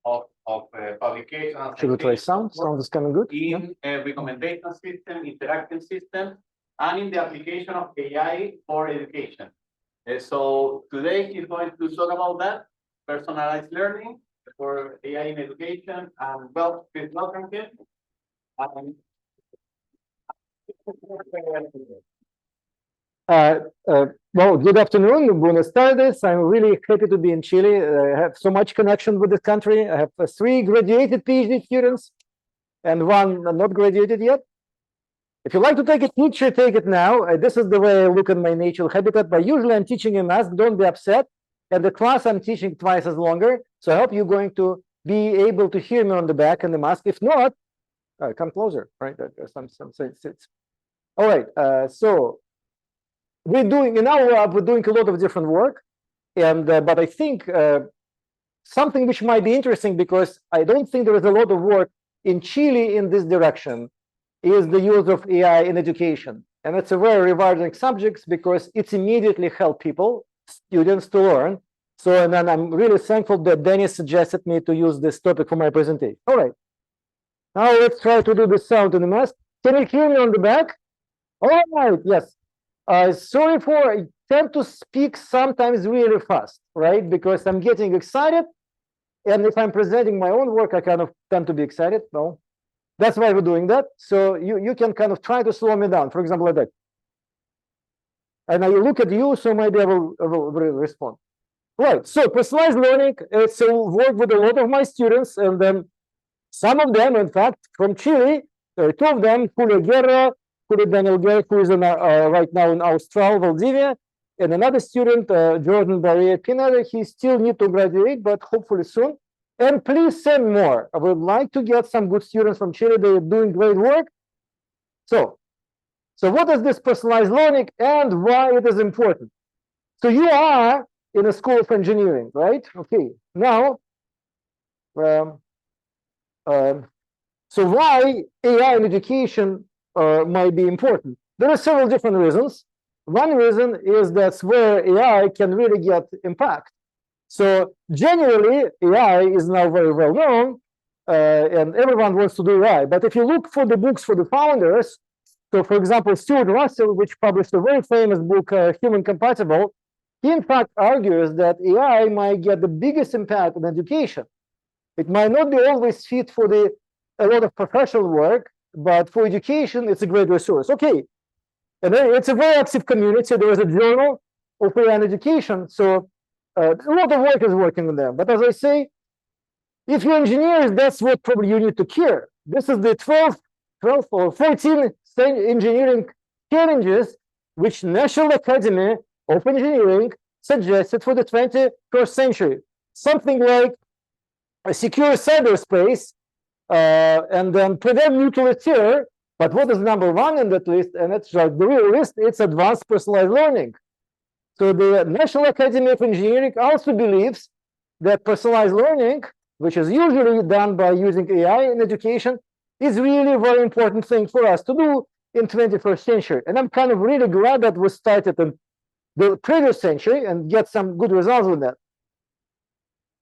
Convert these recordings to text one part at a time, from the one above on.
publications. Should we try sound? Sound is coming good. In recommendation system, interactive system, and in the application of AI for education. So today he's going to talk about that, personalized learning for AI in education. And well, please welcome him. Well, good afternoon, buenas tardes. I'm really happy to be in Chile. I have so much connection with this country. I have 3 graduated PhD students and 1 not graduated yet. If you like to take a picture, take it now. This is the way I look at my natural habitat, but usually I'm teaching in mask, don't be upset. And the class I'm teaching twice as longer. So I hope you're going to be able to hear me on the back in the mask. If not, come closer, right? Some sits. All right, so we're doing, in our lab, we're doing a lot of different work. And but I think something which might be interesting, because I don't think there is a lot of work in Chile in this direction, is the use of AI in education. And it's a very rewarding subject because it's immediately help people, students, to learn. So, and then I'm really thankful that Dennis suggested me to use this topic for my presentation. All right. Now let's try to do the sound in the mask. Can you hear me on the back? All right, yes. Sorry for, I tend to speak sometimes really fast, right? Because I'm getting excited. And if I'm presenting my own work, I kind of tend to be excited. No, that's why we're doing that. So you can kind of try to slow me down, for example, like that. And I look at you, so maybe I will respond. Right, so personalized learning, it's a work with a lot of my students, and then some of them, in fact, from Chile, 2 of them, Julio Guerra, Daniel Guerra, who is in, right now in Austral, Valdivia, and another student, Jordan Barria Pineda. He still needs to graduate, but hopefully soon. And please send more. I would like to get some good students from Chile. They're doing great work. So what is this personalized learning and why it is important? So you are in a school of engineering, right? Okay. Now, so why AI in education might be important? There are several different reasons. One reason is that's where AI can really get impact. So generally, AI is now very well known, and everyone wants to do AI. But if you look for the books for the founders, so for example, Stuart Russell, which published a very famous book, Human Compatible, he in fact argues that AI might get the biggest impact on education. It might not be always fit for a lot of professional work, but for education, it's a great resource. Okay, and it's a very active community. There is a journal of AI in education, so a lot of work is working on them. But as I say, if you're engineers, that's what probably you need to care. This is the 12 or 14 engineering challenges which National Academy of Engineering suggested for the 21st century. Something like a secure cyberspace, and then prevent nuclear terror. But what is number 1 in that list? And it's like the real list, it's advanced personalized learning. So the National Academy of Engineering also believes that personalized learning, which is usually done by using AI in education, is really a very important thing for us to do in 21st century. And I'm kind of really glad that we started in the previous century and get some good results with that.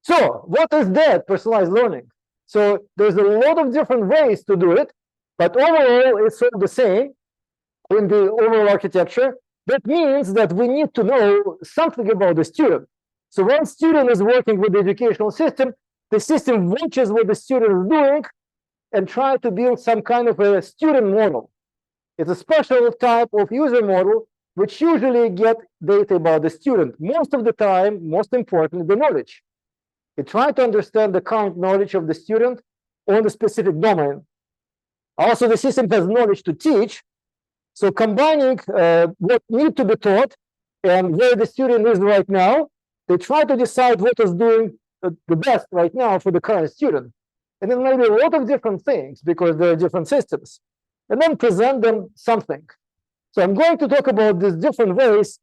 So what is that personalized learning? So there's a lot of different ways to do it, but overall it's all the same in the overall architecture. That means that we need to know something about the student. So when student is working with the educational system, the system watches what the student is doing and try to build some kind of a student model. It's a special type of user model which usually get data about the student. Most of the time, most important, the knowledge. It tries to understand the current knowledge of the student on the specific domain. Also, the system has knowledge to teach. So combining what needs to be taught and where the student is right now, they try to decide what is doing the best right now for the current student. And then maybe a lot of different things because there are different systems. And then present them something. So I'm going to talk about these different ways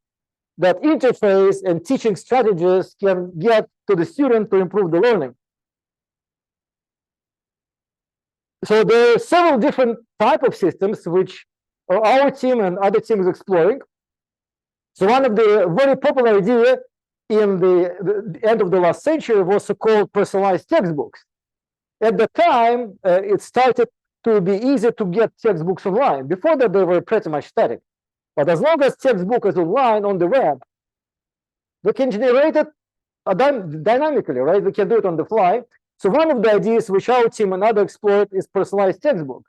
that interface and teaching strategies can get to the student to improve the learning. So there are several different types of systems which our team and other teams exploring. So one of the very popular idea in the end of the last century was so-called personalized textbooks. At the time, it started to be easy to get textbooks online. Before that, they were pretty much static. But as long as textbook is online on the web, we can generate it dynamically, right? We can do it on the fly. So one of the ideas which our team and others exploit is personalized textbook,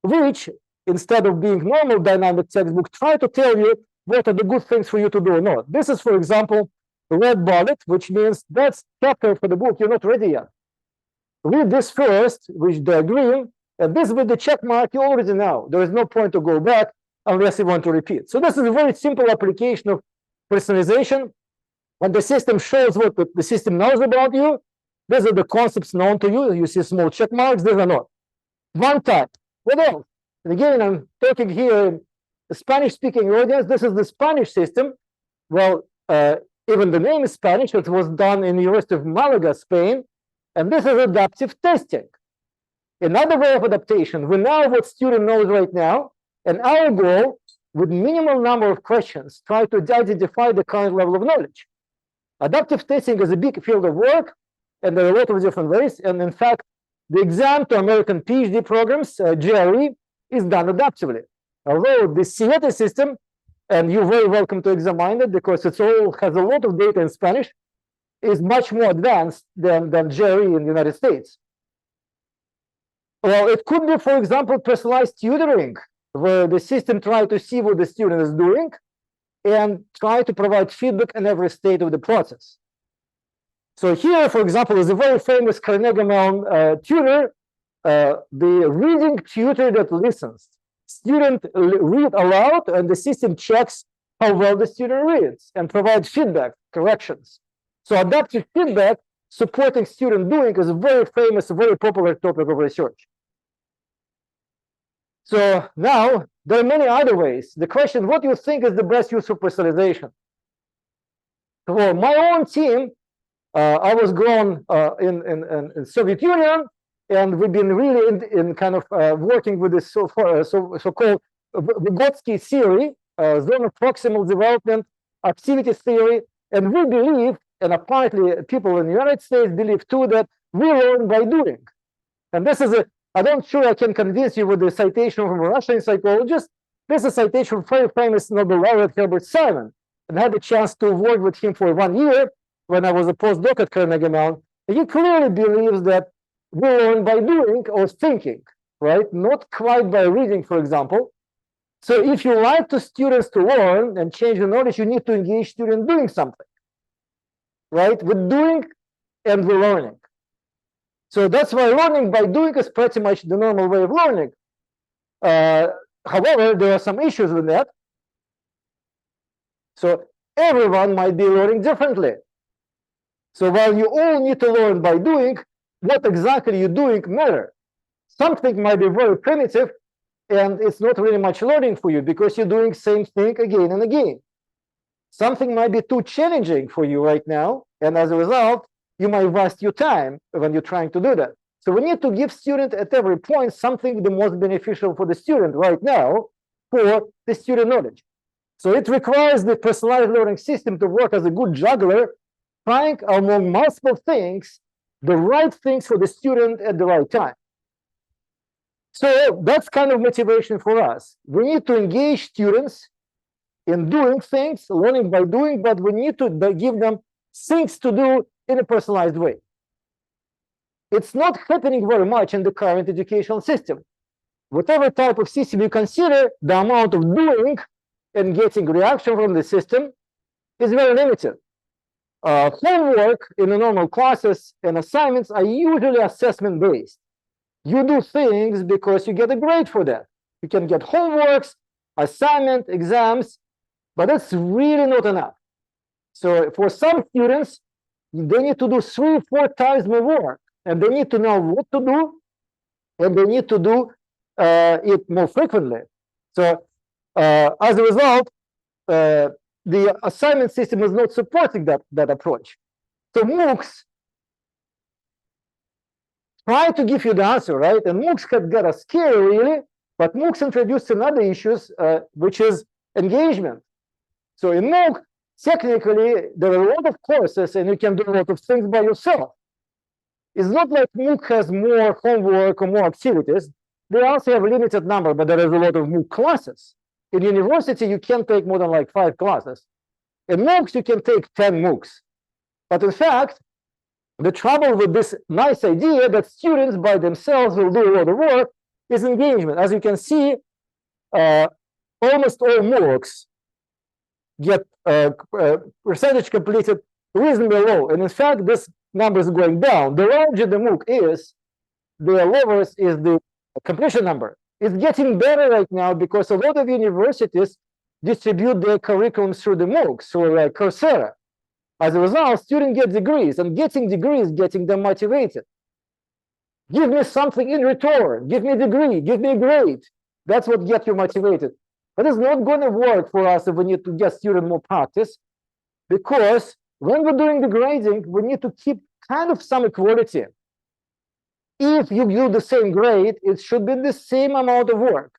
which instead of being normal dynamic textbook, try to tell you what are the good things for you to do or not. This is, for example, red bullet, which means that's chapter for the book you're not ready yet. Read this first, which they're green, and this with the check mark you already know. There is no point to go back unless you want to repeat. So this is a very simple application of personalization. When the system shows what the system knows about you, these are the concepts known to you. You see small check marks, these are not. One type. What else? And again, I'm talking here in the Spanish-speaking audience. This is the Spanish system. Well, even the name is Spanish. It was done in the University of Malaga, Spain. And this is adaptive testing. Another way of adaptation. We know what student knows right now. And our goal, with minimal number of questions, try to identify the current level of knowledge. Adaptive testing is a big field of work, and there are a lot of different ways. And in fact, the exam to American PhD programs, GRE, is done adaptively. Although the CIETE system, and you're very welcome to examine it because it all has a lot of data in Spanish, is much more advanced than GRE in the United States. Well, it could be, for example, personalized tutoring, where the system tries to see what the student is doing and try to provide feedback in every state of the process. So here, for example, is a very famous Carnegie Mellon tutor, the reading tutor that listens. Student read aloud, and the system checks how well the student reads and provides feedback, corrections. So adaptive feedback supporting student doing is a very famous, very popular topic of research. So now there are many other ways. The question, what do you think is the best use of personalization? For my own team, I was grown in Soviet Union, and we've been really in kind of working with this so-called Vygotsky theory, zone of proximal development, activity theory, and we believe, and apparently people in the United States believe too, that we learn by doing. And this is I'm not sure I can convince you with the citation from a Russian psychologist. This is a citation from very famous Nobel laureate Herbert Simon, and I had the chance to work with him for 1 year when I was a postdoc at Carnegie Mellon. He clearly believes that we learn by doing or thinking, right? Not quite by reading, for example. So if you like to students to learn and change the knowledge, you need to engage students doing something, right? With doing and with learning. So that's why learning by doing is pretty much the normal way of learning. However, there are some issues with that. So everyone might be learning differently. So while you all need to learn by doing, what exactly you're doing matters. Something might be very primitive, and it's not really much learning for you because you're doing same thing again and again. Something might be too challenging for you right now, and as a result, you might waste your time when you're trying to do that. So we need to give student at every point something the most beneficial for the student right now for the student knowledge. So it requires the personalized learning system to work as a good juggler, trying among multiple things, the right things for the student at the right time. So that's kind of motivation for us. We need to engage students in doing things, learning by doing, but we need to give them things to do in a personalized way. It's not happening very much in the current educational system. Whatever type of system you consider, the amount of doing and getting reaction from the system is very limited. Homework in the normal classes and assignments are usually assessment-based. You do things because you get a grade for that. You can get homeworks, assignment, exams, but that's really not enough. So for some students, they need to do 3-4 times more work, and they need to know what to do, and they need to do it more frequently. So as a result, the assignment system is not supporting that approach. So MOOCs try to give you the answer, right? And MOOCs have got us scary, really, but MOOCs introduced another issues, which is engagement. So in MOOC, technically, there are a lot of courses and you can do a lot of things by yourself. It's not like MOOC has more homework or more activities. They also have a limited number, but there is a lot of MOOC classes. In university, you can't take more than like 5 classes. In MOOCs, you can take 10 MOOCs. But in fact, the trouble with this nice idea that students by themselves will do a lot of work is engagement. As you can see, almost all MOOCs get percentage completed reasonably low. And in fact, this number is going down. The larger the MOOC is, the lower is the completion number. It's getting better right now because a lot of universities distribute their curriculum through the MOOCs, so like Coursera. As a result, students get degrees, and getting degrees, getting them motivated. Give me something in return. Give me a degree. Give me a grade. That's what gets you motivated. But it's not going to work for us if we need to get students more practice, because when we're doing the grading, we need to keep kind of some equality. If you do the same grade, it should be the same amount of work.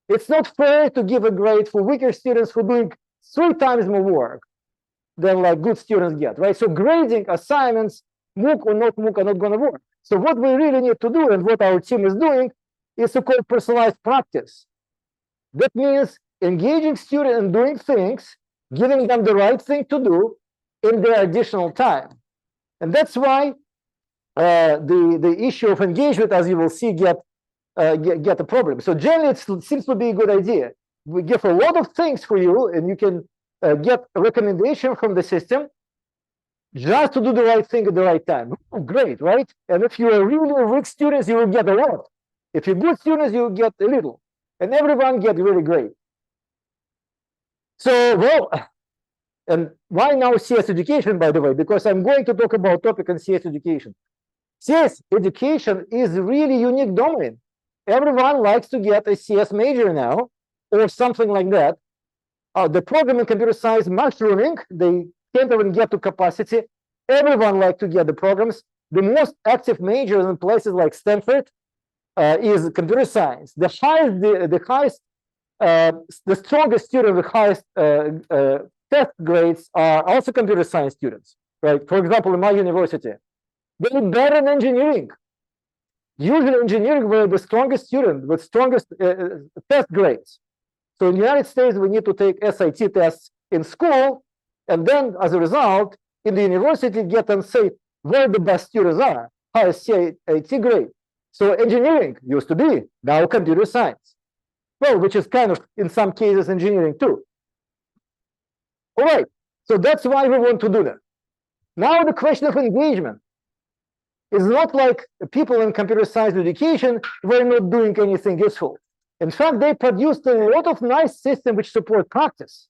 It's not fair to give a grade for weaker students who are doing 3 times more work than like good students get, right? So grading assignments, MOOC or not MOOC, are not going to work. So what we really need to do, and what our team is doing, is to call personalized practice. That means engaging students in doing things, giving them the right thing to do in their additional time. And that's why the issue of engagement, as you will see, get a problem. So generally, it seems to be a good idea. We give a lot of things for you, and you can get a recommendation from the system just to do the right thing at the right time. Oh, great, right? And if you are really weak students, you will get a lot. If you're good students, you will get a little. And everyone gets really great. So, well, and why now CS education, by the way? Because I'm going to talk about topic on CS education. CS education is a really unique domain. Everyone likes to get a CS major now, or something like that. The program in computer science mushrooming, they can't even get to capacity. Everyone likes to get the programs. The most active majors in places like Stanford is computer science. The strongest student with highest test grades are also computer science students, right? For example, in my university, they're better in engineering. Usually engineering, we're the strongest student with strongest test grades. So in the United States, we need to take SAT tests in school, and then as a result, in the university, get and say where the best students are, highest SAT grade. So engineering used to be, now computer science. Well, which is kind of, in some cases, engineering too. All right, so that's why we want to do that. Now the question of engagement is not like people in computer science education were not doing anything useful. In fact, they produced a lot of nice systems which support practice.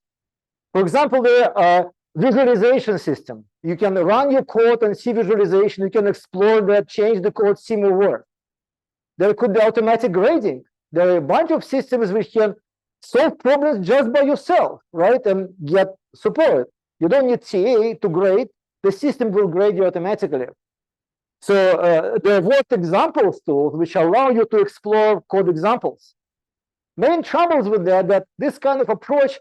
For example, the visualization system. You can run your code and see visualization. You can explore that, change the code, see more work. There could be automatic grading. There are a bunch of systems which can solve problems just by yourself, right? And get support. You don't need TA to grade. The system will grade you automatically. So there are worked examples tools which allow you to explore code examples. Main troubles with that this kind of approach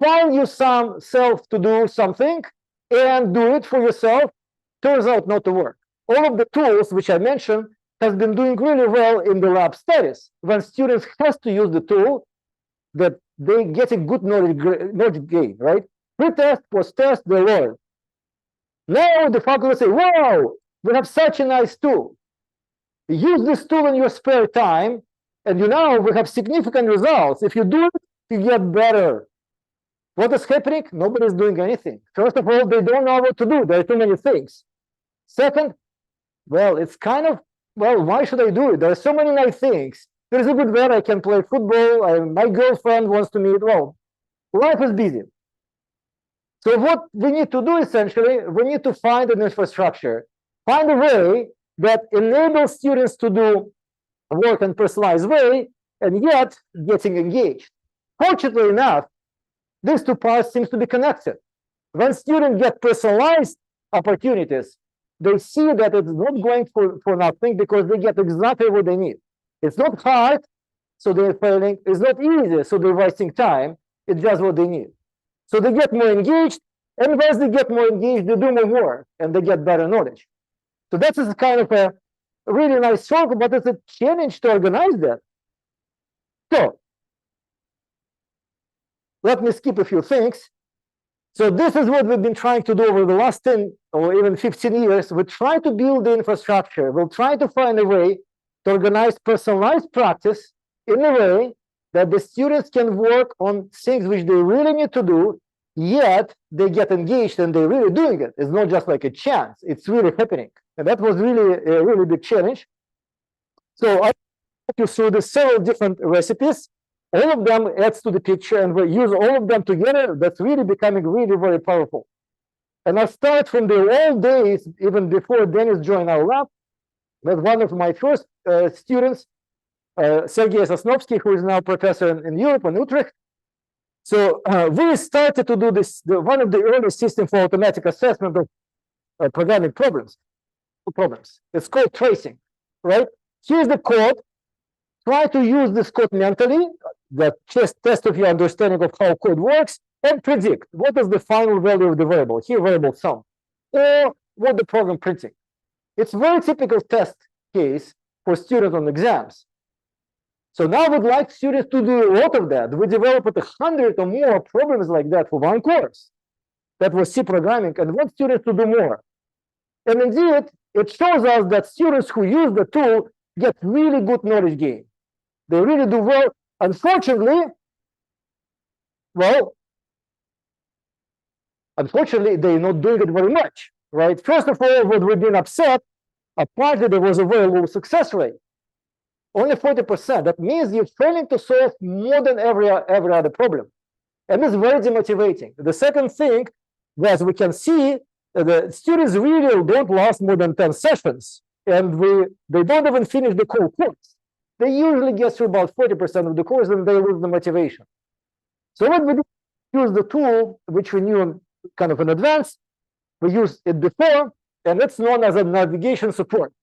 find you some self to do something and do it for yourself, turns out not to work. All of the tools which I mentioned have been doing really well in the lab studies. When students have to use the tool, that they get a good knowledge gain, right? Pre-test, post-test, they learn. Now the faculty say, wow, we have such a nice tool. Use this tool in your spare time, and we have significant results. If you do it, you get better. What is happening? Nobody is doing anything. First of all, they don't know what to do. There are too many things. Second, well, it's kind of, well, why should I do it? There are so many nice things. There's a good weather. I can play football. My girlfriend wants to meet. Well, life is busy. So what we need to do, essentially, we need to find an infrastructure, find a way that enables students to do work in a personalized way, and yet getting engaged. Fortunately enough, these two parts seem to be connected. When students get personalized opportunities, they see that it's not going for nothing because they get exactly what they need. It's not hard, so they're failing. It's not easy, so they're wasting time. It's just what they need. So they get more engaged, And as they get more engaged, they do more work and they get better knowledge. So that is kind of a really nice circle, but it's a challenge to organize that. So let me skip a few things. So this is what we've been trying to do over the last 10 or even 15 years. We try to build the infrastructure. We'll try to find a way to organize personalized practice in a way that the students can work on things which they really need to do, yet they get engaged and they're really doing it. It's not just like a chance, it's really happening. And that was really a really big challenge. So I walk you through the several different recipes. All of them adds to the picture, and we use all of them together. That's really becoming really very powerful. And I start from the old days, even before Dennis joined our lab. That's one of my first students, Sergei Sosnovsky, who is now professor in Europe in Utrecht. So we started to do this, one of the early systems for automatic assessment of programming problems. It's called tracing, right? Here's the code. Try to use this code mentally, that test of your understanding of how code works, and predict what is the final value of the variable, here variable sum, or what the program printing. It's a very typical test case for students on exams. So now I would like students to do a lot of that. We developed 100 or more problems like that for one course. That was C programming, and want students to do more. And indeed, it shows us that students who use the tool get really good knowledge gain. They really do well. Unfortunately, they're not doing it very much, right? First of all, what we've been upset, apparently there was a very low success rate. Only 40%. That means you're failing to solve more than every other problem. And it's very demotivating. The second thing, as we can see, the students really don't last more than 10 sessions. And they don't even finish the whole course. They usually get through about 40% of the course and they lose the motivation. So what we do, use the tool, which we knew kind of in advance. We used it before, and it's known as a navigation support.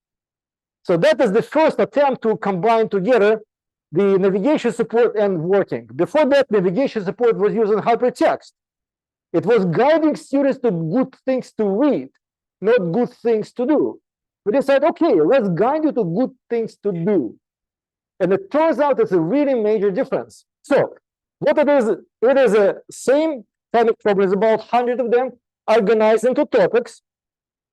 So that is the first attempt to combine together the navigation support and working. Before that, navigation support was using hypertext. It was guiding students to good things to read, not good things to do. We decided, okay, let's guide you to good things to do. And it turns out it's a really major difference. So what it is a same kind of problem, about 100 of them organized into topics.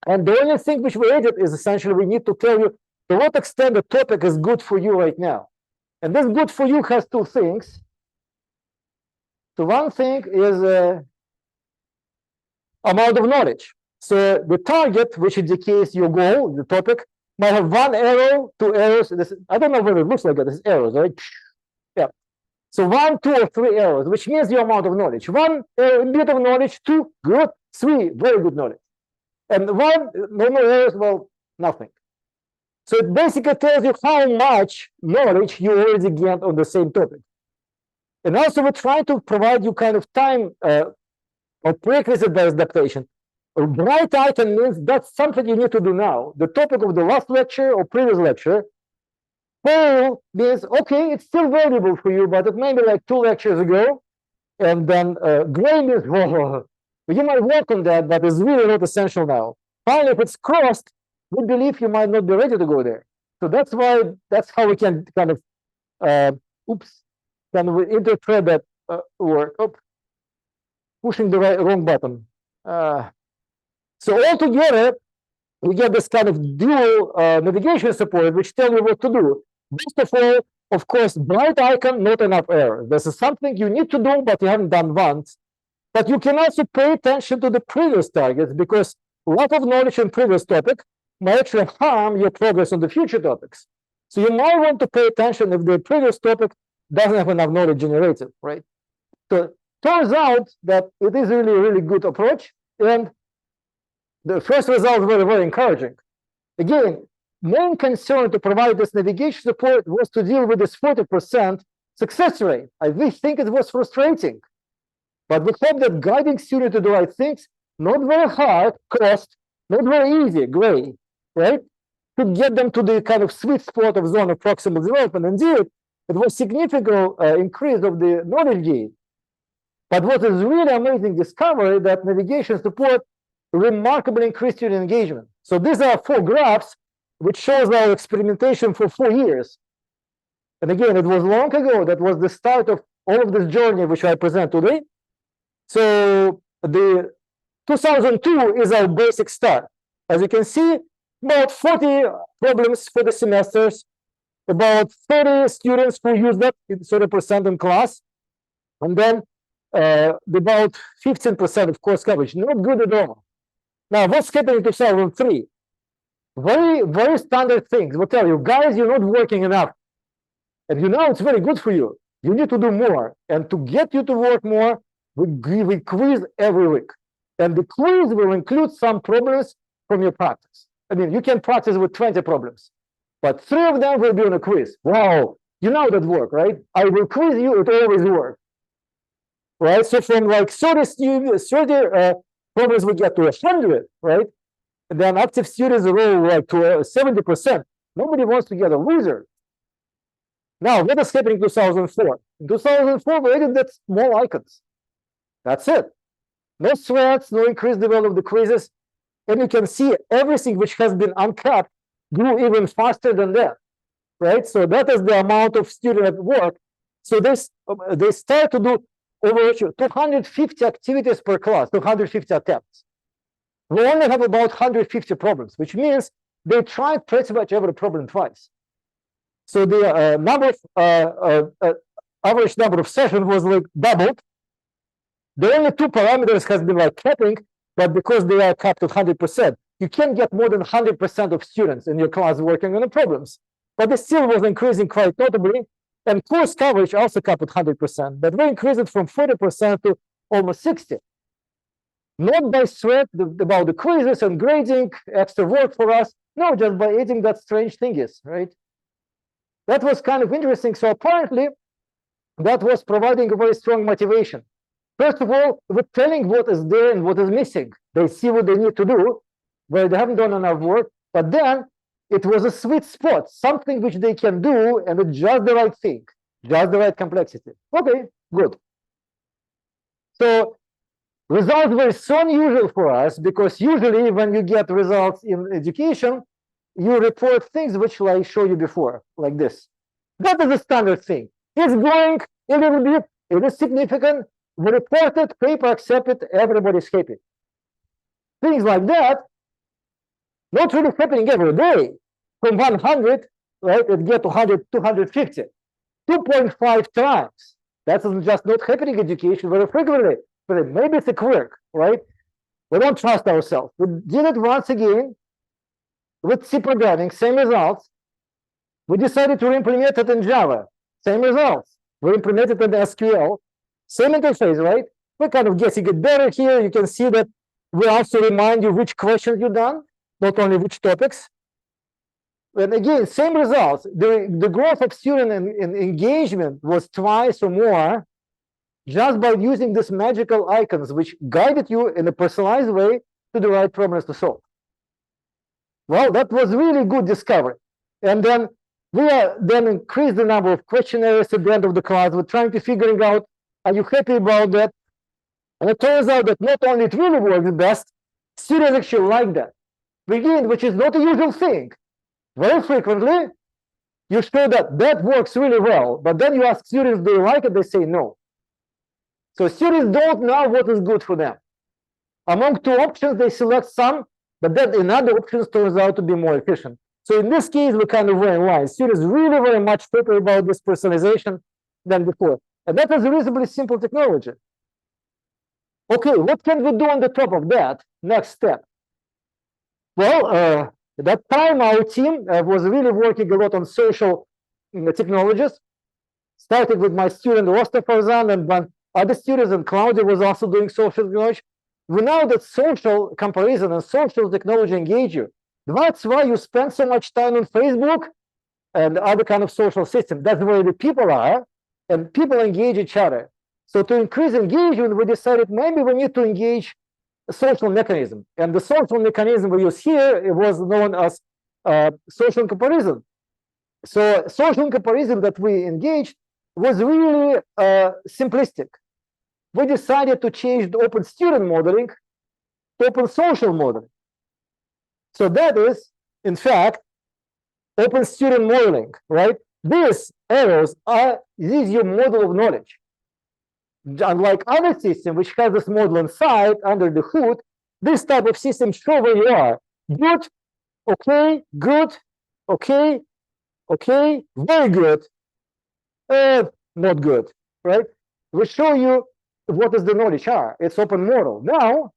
And the only thing which we added is essentially we need to tell you to what extent the topic is good for you right now. And this good for you has two things. So one thing is amount of knowledge. So the target, which indicates your goal, the topic, might have 1 arrow, 2 arrows. I don't know whether it looks like it. It's arrows, right? Yeah. So 1, 2, or 3 arrows, which means your amount of knowledge. 1 bit of knowledge, 2 good, 3 very good knowledge, and 1 no more arrows, well, nothing. So it basically tells you how much knowledge you already get on the same topic. And also we're trying to provide you kind of time or prerequisite-based adaptation. A bright icon means that's something you need to do now. The topic of the last lecture or previous lecture. Pale means, okay, it's still valuable for you, but it may be like 2 lectures ago. And then gray means, well, you might work on that, but it's really not essential now. Finally, if it's crossed, we believe you might not be ready to go there. So that's how we can kind of, can we interpret that word. Pushing the wrong button. So altogether, we get this kind of dual navigation support, which tell you what to do. First of all, of course, bright icon, not enough error. This is something you need to do, but you haven't done once. But you can also pay attention to the previous targets, because lack of knowledge in previous topic might actually harm your progress on the future topics. So you might want to pay attention if the previous topic doesn't have enough knowledge generated, right? So turns out that it is really a really good approach, and the first results were very encouraging. Again, main concern to provide this navigation support was to deal with this 40% success rate. I think it was frustrating, but we hope that guiding students to the right things, not very hard, cost, not very easy, gray, right? To get them to the kind of sweet spot of zone of proximal development. Indeed, it was significant increase of the knowledge gain. But what is really amazing discovery that navigation support remarkably increased student engagement. So these are 4 graphs, which shows our experimentation for 4 years. And again, it was long ago. That was the start of all of this journey, which I present today. So the 2002 is our basic start. As you can see, about 40 problems for the semesters, about 30 students who use that, 30% in class, and then about 15% of course coverage. Not good at all. Now, what's happening in 2003? Very, very standard things. We'll tell you, guys, you're not working enough. And you know it's very good for you. You need to do more. And to get you to work more, we quiz every week. And the quiz will include some problems from your practice. I mean, you can practice with 20 problems, but 3 of them will be on a quiz. Wow, you know that work, right? I will quiz you, it always works. Right? So from like 30 problems we get to 100, right? And then active students roll like to 70%. Nobody wants to get a loser. Now, what is happening in 2004? In 2004, we added that small icons. That's it. No threats, no increased level of the quizzes. And you can see everything which has been uncapped grew even faster than that, right? So that is the amount of student at work. So they start to do over 250 activities per class, 250 attempts. We only have about 150 problems, which means they tried pretty much every problem twice. So the average number of sessions was like doubled. The only 2 parameters has been like capping, but because they are capped at 100%, you can't get more than 100% of students in your class working on the problems. But it still was increasing quite notably. And course coverage also capped at 100%, but we increased it from 40% to almost 60%. Not by threat about the quizzes and grading, extra work for us. No, just by adding that strange thingies, right? That was kind of interesting. So apparently, that was providing a very strong motivation. First of all, we're telling what is there and what is missing. They see what they need to do, where they haven't done enough work. But then it was a sweet spot, something which they can do, and it's just the right thing, just the right complexity. Okay, good. So results were so unusual for us because usually when you get results in education, you report things which I showed you before, like this. That is a standard thing. It's growing a little bit, it is significant, we reported, paper accepted, everybody's happy. Things like that, not really happening every day. From 100, right, it get to 100, 250, 2.5 times. That's just not happening in education very frequently. But maybe it's a quirk, right? We don't trust ourselves. We did it once again with C programming, same results. We decided to implement it in Java, same results. We implemented it in SQL, same interface, right? We're kind of guessing it better here. You can see that we also remind you which questions you've done, not only which topics. And again, same results. The growth of student engagement was twice or more just by using these magical icons, which guided you in a personalized way to the right problems to solve. Well, that was really good discovery. And then we then increased the number of questionnaires at the end of the class. We're trying to figure out, are you happy about that? And it turns out that not only it really works best, students actually like that. Again, which is not a usual thing. Very frequently, you show that that works really well, but then you ask students, do you like it? They say no. So students don't know what is good for them. Among 2 options, they select some, but then another option turns out to be more efficient. So in this case, we kind of were in line. Students really very much better about this personalization than before. And that is a reasonably simple technology. Okay, what can we do on the top of that? Next step. Well, at that time, our team was really working a lot on social technologies, starting with my student Rostov Farzan, and then other students, and Claudia was also doing social technology. We know that social comparison and social technology engage you. That's why you spend so much time on Facebook and other kind of social systems. That's where the people are, and people engage each other. So to increase engagement, we decided maybe we need to engage a social mechanism. And the social mechanism we use here, it was known as social comparison. So social comparison that we engaged was really simplistic. we decided to change the open student modeling to open social modeling. So that is, in fact, open student modeling, right? These arrows this is your model of knowledge. Unlike other systems, which has this model inside, under the hood, this type of system show where you are. Good, okay, good, okay, okay, very good, not good, right? We show you what is the knowledge are. It's open model. Now,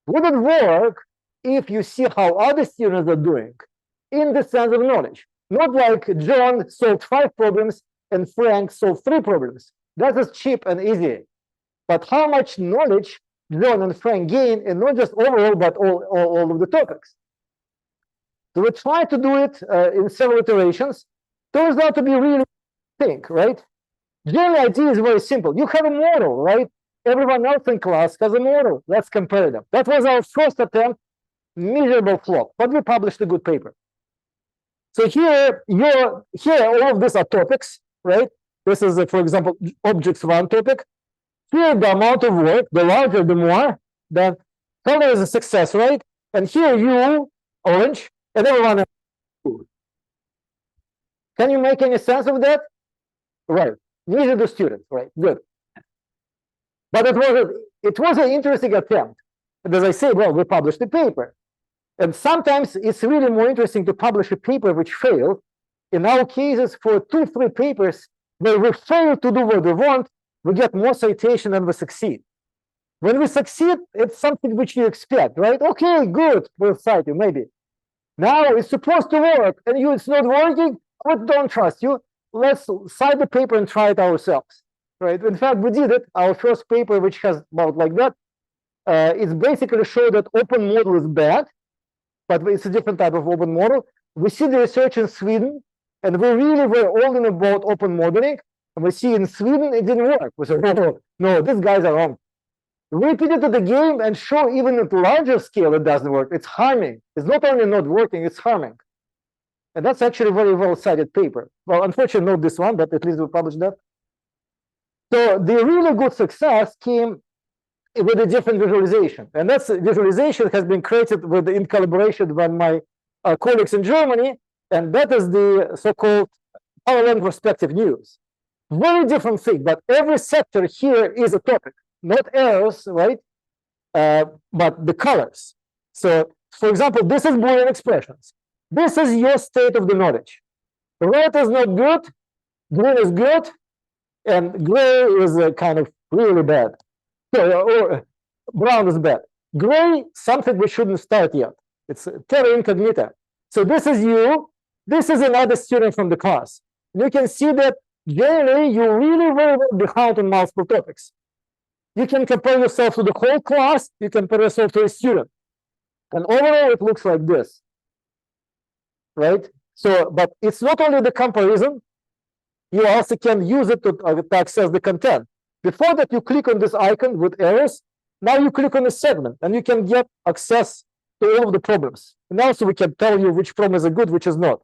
would it work if you see how other students are doing in the sense of knowledge? Not like John solved 5 problems and Frank solved 3 problems. That is cheap and easy. But how much knowledge John and Frank gain, and not just overall, but all of the topics. So we try to do it in several iterations. Turns out to be really think, right? General idea is very simple. You have a model, right? Everyone else in class has a model. Let's compare them. That was our first attempt, miserable flop, but we published a good paper. So here all of these are topics, right? This is, for example, objects 1 topic. Here, the amount of work, the larger, the more, the color is a success, right? And here you, orange, and everyone else. Can you make any sense of that? Right. Neither do students, right? Good. But it was an interesting attempt. And as I say, well, we published a paper. And sometimes it's really more interesting to publish a paper which failed. In our cases, for 2-3 papers where we fail to do what we want, we get more citation than we succeed. When we succeed, it's something which you expect, right? Okay, good, we'll cite you, maybe. Now it's supposed to work, and it's not working, we don't trust you. Let's cite the paper and try it ourselves, right? In fact, we did it. Our first paper, which has about like that, it's basically show that open model is bad, but it's a different type of open model. We see the research in Sweden, and we really were all in about open modeling. And we see in Sweden it didn't work. We said, no, these guys are wrong. Repeat it to the game and show even at larger scale it doesn't work. It's harming. It's not only not working, it's harming. And that's actually a very well-cited paper. Well, unfortunately, not this one, but at least we published that. So the really good success came with a different visualization. And that's visualization has been created in collaboration with my colleagues in Germany. And that is the so-called parallel perspective news. Very different thing, but every sector here is a topic, not arrows, right? But the colors. So, for example, this is Boolean expressions. This is your state of the knowledge. Red is not good, green is good, and gray is kind of really bad. So, or brown is bad. Gray, something we shouldn't start yet. It's terra incognita. So this is you. This is another student from the class. You can see that generally you're really very well behind on multiple topics. You can compare yourself to the whole class. You compare yourself to a student. And overall, it looks like this. Right? So, but it's not only the comparison. You also can use it to access the content. Before that, you click on this icon with arrows. Now you click on the segment, and you can get access to all of the problems. And also we can tell you which problem is good, which is not.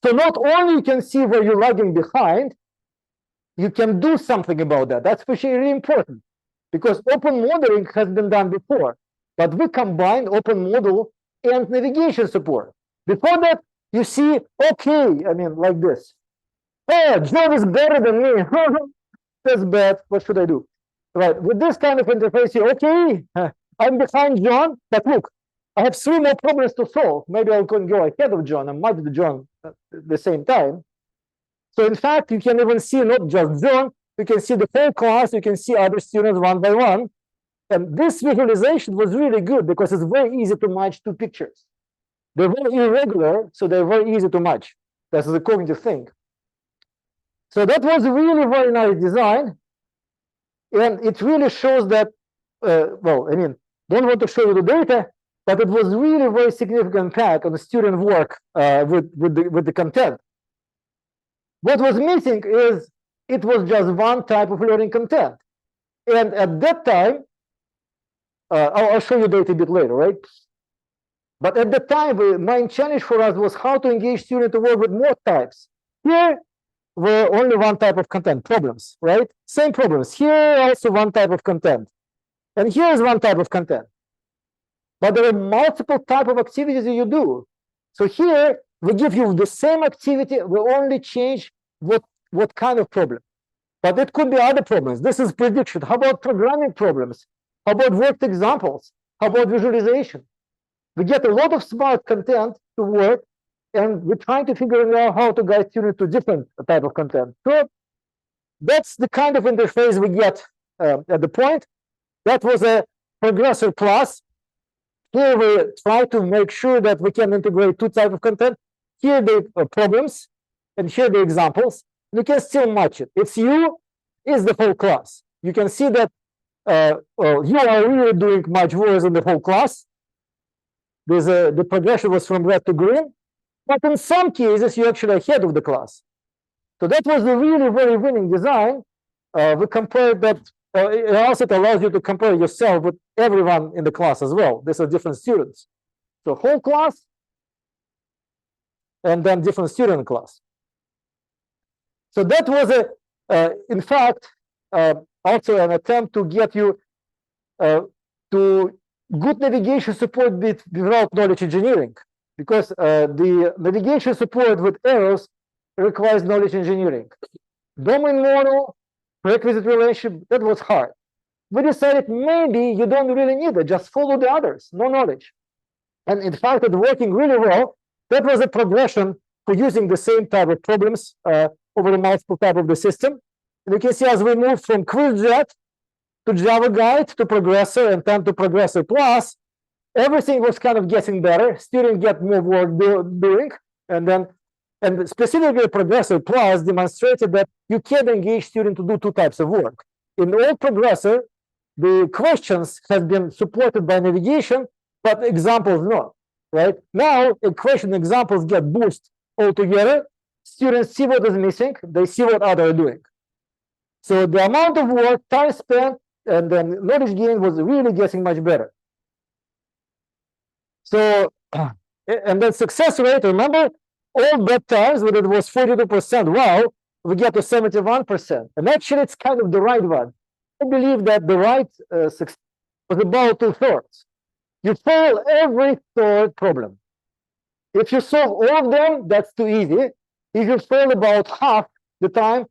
So not only you can see where you're lagging behind, you can do something about that. That's really important, because open modeling has been done before, but we combined open model and navigation support. Before that, you see, okay, I mean, like this. Oh, John is better than me. That's bad. What should I do? Right. With this kind of interface, you okay, I'm behind John, but look, I have 3 more problems to solve. Maybe I can go ahead of John and match the John at the same time. So in fact, you can even see not just John, you can see the whole class, you can see other students one by one. And this visualization was really good because it's very easy to match 2 pictures. They're very irregular, so they're very easy to match. That's the cognitive thing. So that was a really very nice design. And it really shows that, well, I mean, don't want to show you the data, but it was really very significant impact on the student work with the content. What was missing is it was just one type of learning content. And at that time, I'll show you data a bit later, right? But at the time, the main challenge for us was how to engage students to work with more types. Here, were only one type of content, problems, right? Same problems. Here also one type of content. And here is one type of content. But there are multiple type of activities that you do. So here we give you the same activity, we only change what kind of problem. But it could be other problems. This is prediction. How about programming problems? How about worked examples? How about visualization? We get a lot of smart content to work, and we're trying to figure out how to guide students to different type of content. So that's the kind of interface we get at the point. That was a progressor class. Here we try to make sure that we can integrate two types of content. Here the problems, and here the examples. You can still match it. It's you is the whole class. You can see that you are really doing much worse than the whole class. The progression was from red to green, but in some cases you're actually ahead of the class. So that was the really very winning design. We compared that. It also allows you to compare yourself with everyone in the class as well. These are different students. So whole class, and then different student class. So that was in fact, also an attempt to get you to good navigation support without knowledge engineering, because the navigation support with arrows requires knowledge engineering. Domain model, prerequisite relationship, that was hard. We decided maybe you don't really need it, just follow the others, no knowledge. And in fact, it's working really well. That was a progression for using the same type of problems over the multiple type of the system. And you can see as we move from QuizJet to Java Guide to Progressor and then to Progressor Plus, everything was kind of getting better. Students get more work doing, and specifically Progressor Plus demonstrated that you can engage students to do two types of work. In old Progressor, the questions have been supported by navigation, but examples not, right? Now, question examples get boosted altogether. Students see what is missing, they see what others are doing. So the amount of work, time spent, and then knowledge gain was really getting much better. So, and then success rate, remember, all bad times when it was 42%, wow, we get to 71%. And actually, it's kind of the right one. I believe that the right success was about 2/3. You fail every third problem. If you solve all of them, that's too easy. If you fail about half the time,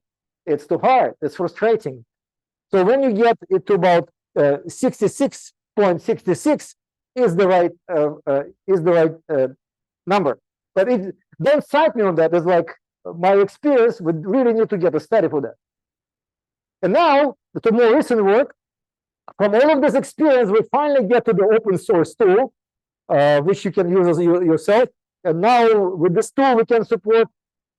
it's too hard. It's frustrating. So when you get it to about 66.66 is the right number. But don't cite me on that. It's like my experience would really need to get a study for that. And now, to more recent work, from all of this experience, we finally get to the open source tool, which you can use as yourself. And now with this tool, we can support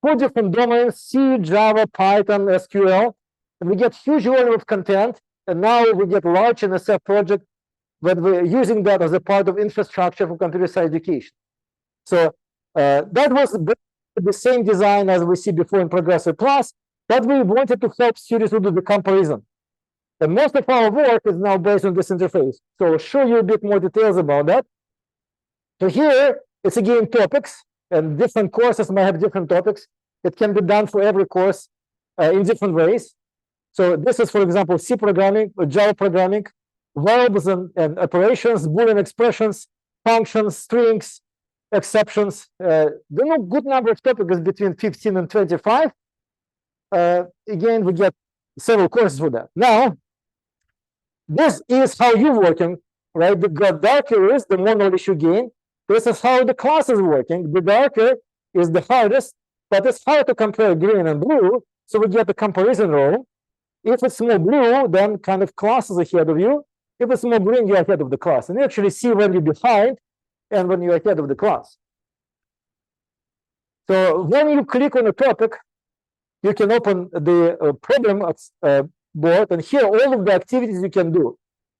4 different domains: C, Java, Python, SQL. And we get huge volume of content. And now we get large NSF project, but we're using that as a part of infrastructure for computer science education. So that was the same design as we see before in Progressor Plus, but we wanted to help students to do the comparison. And most of our work is now based on this interface. So I'll show you a bit more details about that. So here, it's again topics, and different courses might have different topics. It can be done for every course in different ways. So this is, for example, C programming, or Java programming, verbs and operations, Boolean expressions, functions, strings, exceptions. There are a good number of topics between 15 and 25. Again, we get several courses for that. Now, this is how you're working, right? The darker is, the more knowledge you gain. This is how the class is working. The darker is the hardest, but it's hard to compare green and blue. So we get the comparison row. If it's more blue, then kind of class is ahead of you. If it's more green, you're ahead of the class. And you actually see when you're behind and when you're ahead of the class. So when you click on a topic, you can open the problem board, and here all of the activities you can do.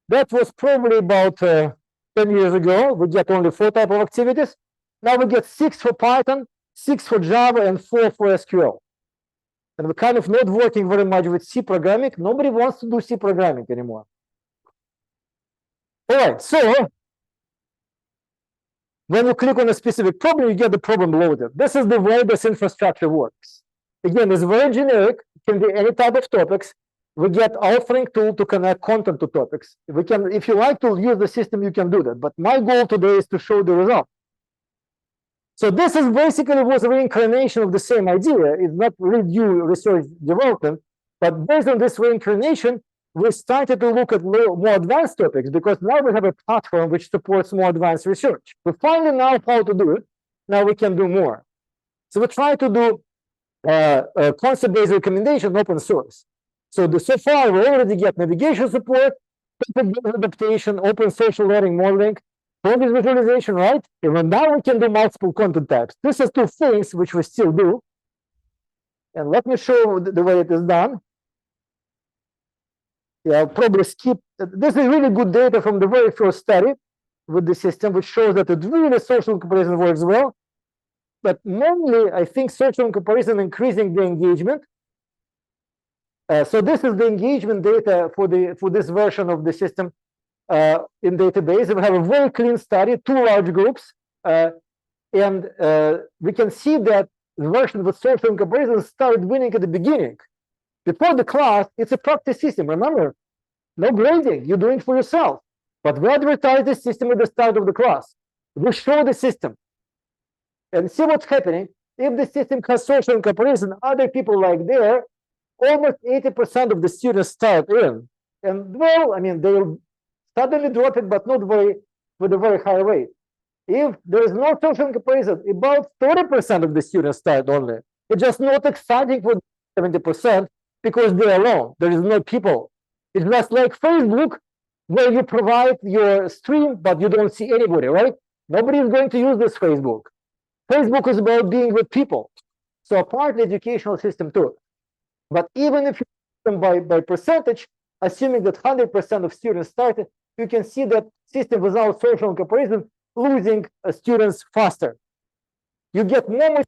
That was probably about 10 years ago. We get only 4 types of activities. Now we get 6 for Python, 6 for Java, and 4 for SQL. And we're kind of not working very much with C programming. Nobody wants to do C programming anymore. All right, so when you click on a specific problem, you get the problem loaded. This is the way this infrastructure works. Again, it's very generic, can be any type of topics. We get authoring tool to connect content to topics. We can, if you like to use the system, you can do that. But my goal today is to show the result. So this is basically was a reincarnation of the same idea. It's not review research development, but based on this reincarnation, we started to look at more advanced topics because now we have a platform which supports more advanced research. We finally know how to do it. Now we can do more. So we try to do concept-based recommendation open source. So so far we already get navigation support, topic-based adaptation, open social learning modeling, focus visualization, right? And now we can do multiple content types. This is two things which we still do. And let me show the way it is done. Yeah, I'll probably skip. This is really good data from the very first study with the system, which shows that it really social comparison works well. But mainly, I think social comparison increasing the engagement. So this is the engagement data for this version of the system in database. We have a very clean study, 2 large groups, and we can see that the version with social comparison started winning at the beginning. Before the class, it's a practice system. Remember, no grading. You're doing it for yourself. But we advertise the system at the start of the class. We show the system and see what's happening. If the system has social comparison, other people like there, almost 80% of the students start in. And well, I mean, they will suddenly drop it, but not with a very high rate. If there is no social comparison, about 30% of the students start only. It's just not exciting for 70% because they're alone. There is no people. It's just like Facebook, where you provide your stream, but you don't see anybody, right? Nobody is going to use this Facebook. Facebook is about being with people. So partly educational system too. But even if you by percentage, assuming that 100% of students started, you can see that system without social comparison losing students faster. You get more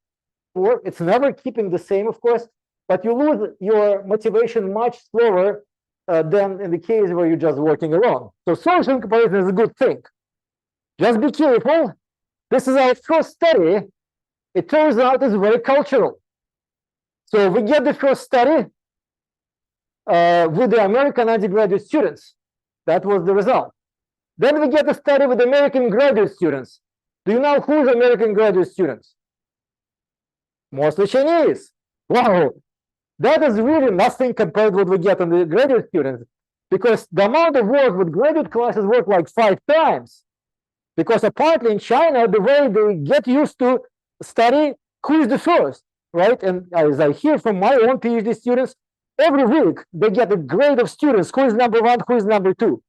work. It's never keeping the same, of course, but you lose your motivation much slower than in the case where you're just working alone. So social comparison is a good thing. Just be careful. This is our first study. It turns out it's very cultural. So we get the first study with the American undergraduate students. That was the result. Then we get a study with American graduate students. Do you know who's American graduate students? Mostly Chinese. Wow. That is really nothing compared to what we get on the graduate students, because the amount of work with graduate classes work like 5 times. Because apparently in China, the way they get used to study, who is the first, right? And as I hear from my own PhD students, every week they get a grade of students, who is number 1, who is number 2.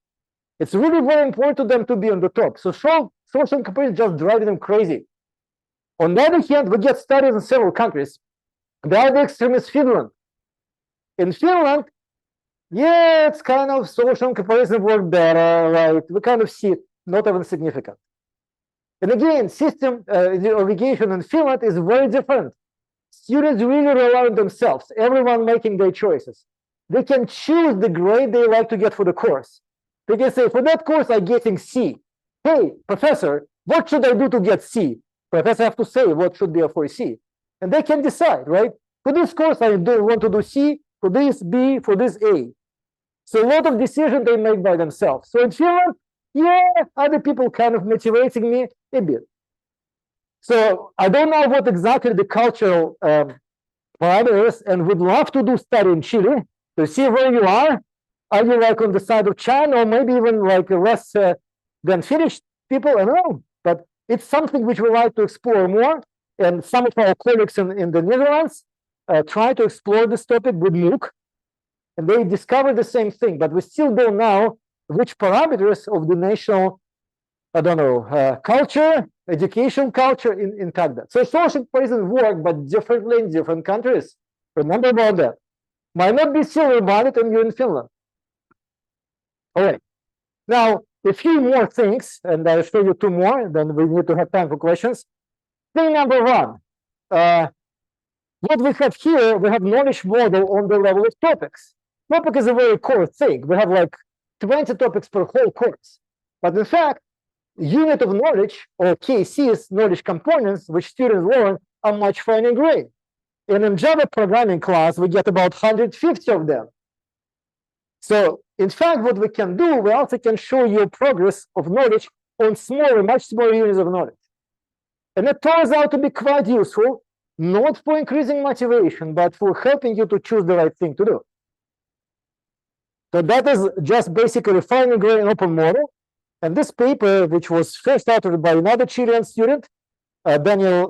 It's really very important to them to be on the top. So social comparison just driving them crazy. On the other hand, we get studies in several countries. The other extreme is Finland. In Finland, yeah, it's kind of social comparison work better, right? We kind of see it, not even significant. And again, system education in Finland is very different. Students really rely on themselves, everyone making their choices. They can choose the grade they like to get for the course. They can say, for that course, I'm getting C. Hey, professor, what should I do to get C? Professor have to say what should be for C. And they can decide, right? For this course, I want to do C, for this B, for this A. So a lot of decisions they make by themselves. So in Finland, yeah, other people kind of motivating me a bit. So I don't know what exactly the cultural parameters, and would love to do study in Chile to see where you are. Are you like on the side of China, or maybe even like less than Finnish people? I don't know, but it's something which we like to explore more. And some of our colleagues in the Netherlands try to explore this topic with MOOC, and they discovered the same thing, but we still don't know which parameters of the national, I don't know, culture, education culture impact that. So social comparison work, but differently in different countries. Remember about that. Might not be silver bullet and you're in Finland. All right. Now, a few more things, and I'll show you 2 more, then we need to have time for questions. Thing number 1. What we have here, we have knowledge model on the level of topics. Topic is a very core thing. We have like 20 topics per whole course. But in fact, unit of knowledge, or KCs, knowledge components, which students learn, are much finer grained. And in Java programming class, we get about 150 of them. So in fact, what we can do, we also can show you progress of knowledge on smaller, much smaller units of knowledge. And it turns out to be quite useful, not for increasing motivation, but for helping you to choose the right thing to do. So that is just basically fine-grained open model. And this paper, which was first authored by another Chilean student, Daniel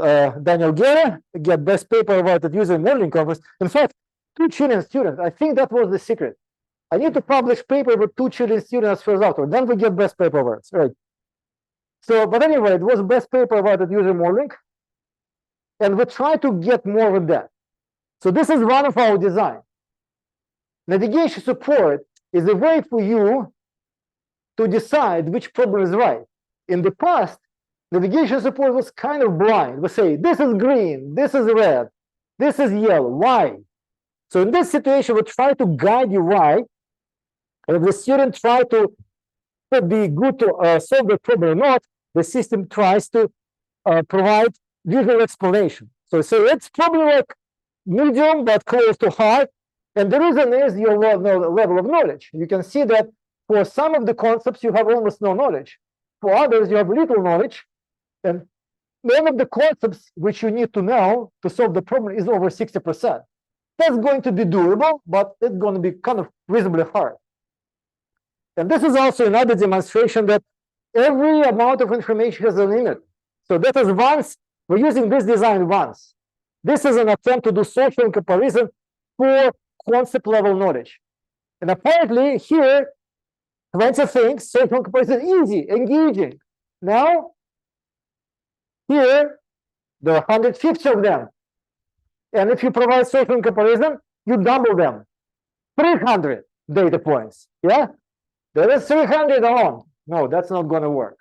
Guerra, get best paper awarded user modeling conference. In fact, 2 Chilean students. I think that was the secret. I need to publish paper with 2 Chilean students first author. Then we get best paper awards, right? So, but anyway, it was best paper awarded user modeling, and we try to get more with that. So this is one of our design. Navigation support is a way for you to decide which problem is right. In the past, navigation support was kind of blind. We say, this is green, this is red, this is yellow. Why? So in this situation, we try to guide you why. And if the student try to be good to solve the problem or not, the system tries to provide visual explanation. So it's probably like medium, but close to hard. And the reason is your level of knowledge. You can see that for some of the concepts, you have almost no knowledge. For others, you have little knowledge. And none of the concepts which you need to know to solve the problem is over 60%. That's going to be doable, but it's going to be kind of reasonably hard. And this is also another demonstration that every amount of information has a limit. So that is once, we're using this design once. This is an attempt to do social comparison for concept level knowledge. And apparently here, 20 things, social comparison easy, engaging. Now, here, there are 150 of them. And if you provide social comparison, you double them. 300 data points, yeah? There is 300 alone. No, that's not going to work.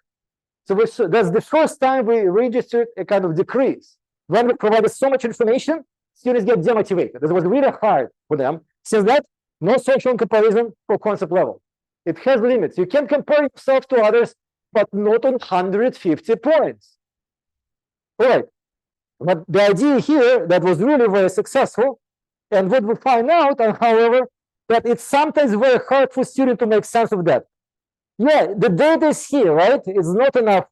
So that's the first time we registered a kind of decrease. When we provided so much information, students get demotivated. It was really hard for them. Since that, no social comparison for concept level. It has limits. You can compare yourself to others, but not on 150 points. All right. But the idea here that was really very successful, and what we find out, however, that it's sometimes very hard for students to make sense of that. Yeah, the data is here, right? It's not enough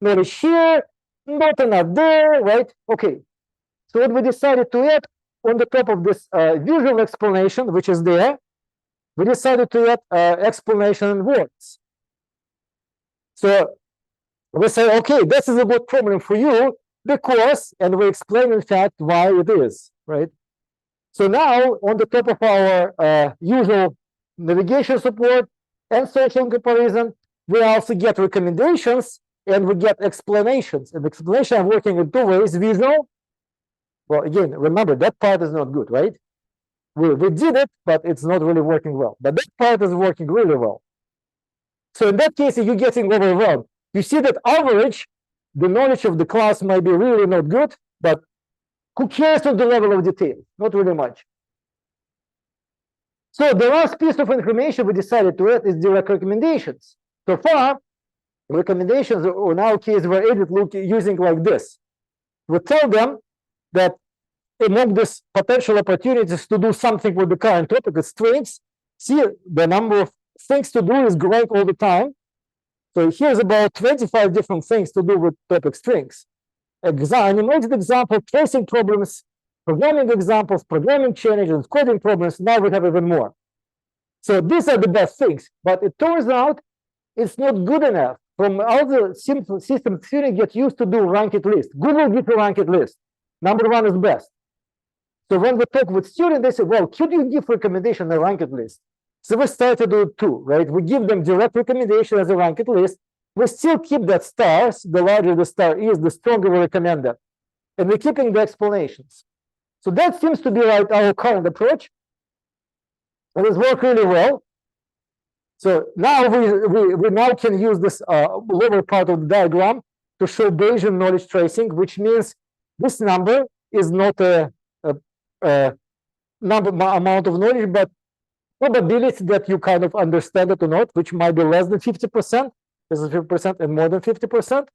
knowledge here, not enough there, right? Okay. So what we decided to add on the top of this visual explanation, which is there, we decided to add explanation in words. So we say, okay, this is a good problem for you because, and we explain in fact why it is, right? So now on the top of our usual navigation support and social comparison, we also get recommendations and we get explanations. And explanation I'm working in 2 ways, visual. Well, again, remember that part is not good, right? We did it, but it's not really working well. But that part is working really well. So in that case, you're getting overwhelmed. You see that average, the knowledge of the class might be really not good, but who cares on the level of detail? Not really much. So the last piece of information we decided to add is direct recommendations. So far, recommendations in our case were added using like this. We tell them that among these potential opportunities to do something with the current topic is strings. See, the number of things to do is growing all the time. So here's about 25 different things to do with topic strings. Animated example, tracing problems, programming examples, programming challenges, coding problems. Now we have even more. So these are the best things, but it turns out it's not good enough. From other system theory, get used to do ranked list. Google gives a ranked list. Number 1 is best. So when we talk with students, they say, well, could you give recommendation a ranked list? So we started to do 2, right? We give them direct recommendation as a ranked list. We still keep that stars. The larger the star is, the stronger we recommend that. And we're keeping the explanations. So that seems to be like our current approach. And it's worked really well. So now we now can use this lower part of the diagram to show Bayesian knowledge tracing, which means this number is not a amount of knowledge, but probability that you kind of understand it or not, which might be less than 50%, this is 50% and more than 50%.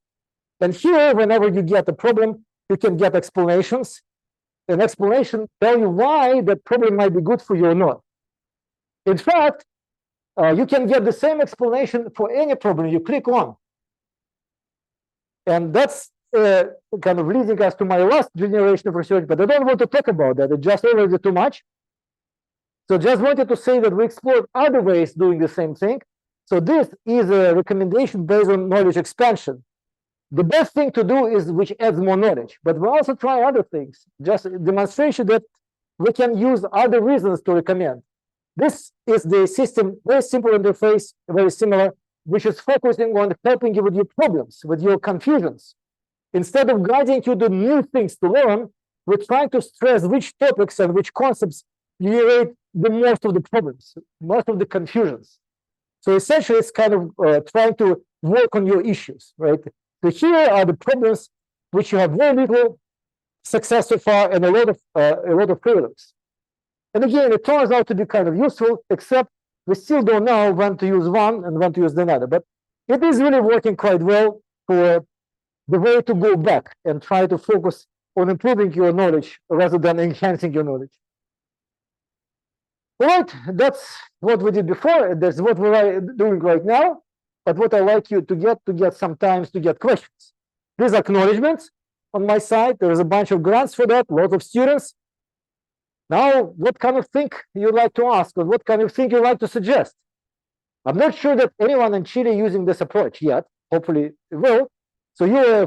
And here, whenever you get a problem, you can get explanations. an explanation, tell you why that problem might be good for you or not. In fact, you can get the same explanation for any problem you click on. And that's kind of leading us to my last generation of research, but I don't want to talk about that. It's just already too much. So just wanted to say that we explored other ways doing the same thing. So this is a recommendation based on knowledge expansion. The best thing to do is which adds more knowledge, but we also try other things. Just a demonstration that we can use other reasons to recommend. This is the system, very simple interface, very similar, which is focusing on helping you with your problems, with your confusions. Instead of guiding you to new things to learn, we're trying to stress which topics and which concepts generate the most of the problems, most of the confusions. So essentially, it's kind of trying to work on your issues, right? So here are the problems which you have very little success so far and a lot of failures. And again, it turns out to be kind of useful, except we still don't know when to use one and when to use the other. But it is really working quite well for the way to go back and try to focus on improving your knowledge rather than enhancing your knowledge. Right, that's what we did before. That's what we're doing right now. But what I like you to get sometimes to get questions. These are acknowledgements on my side. There is a bunch of grants for that, lots of students. Now, what kind of thing you'd like to ask, or what kind of thing you'd like to suggest? I'm not sure that anyone in Chile using this approach yet. Hopefully, it will. So you're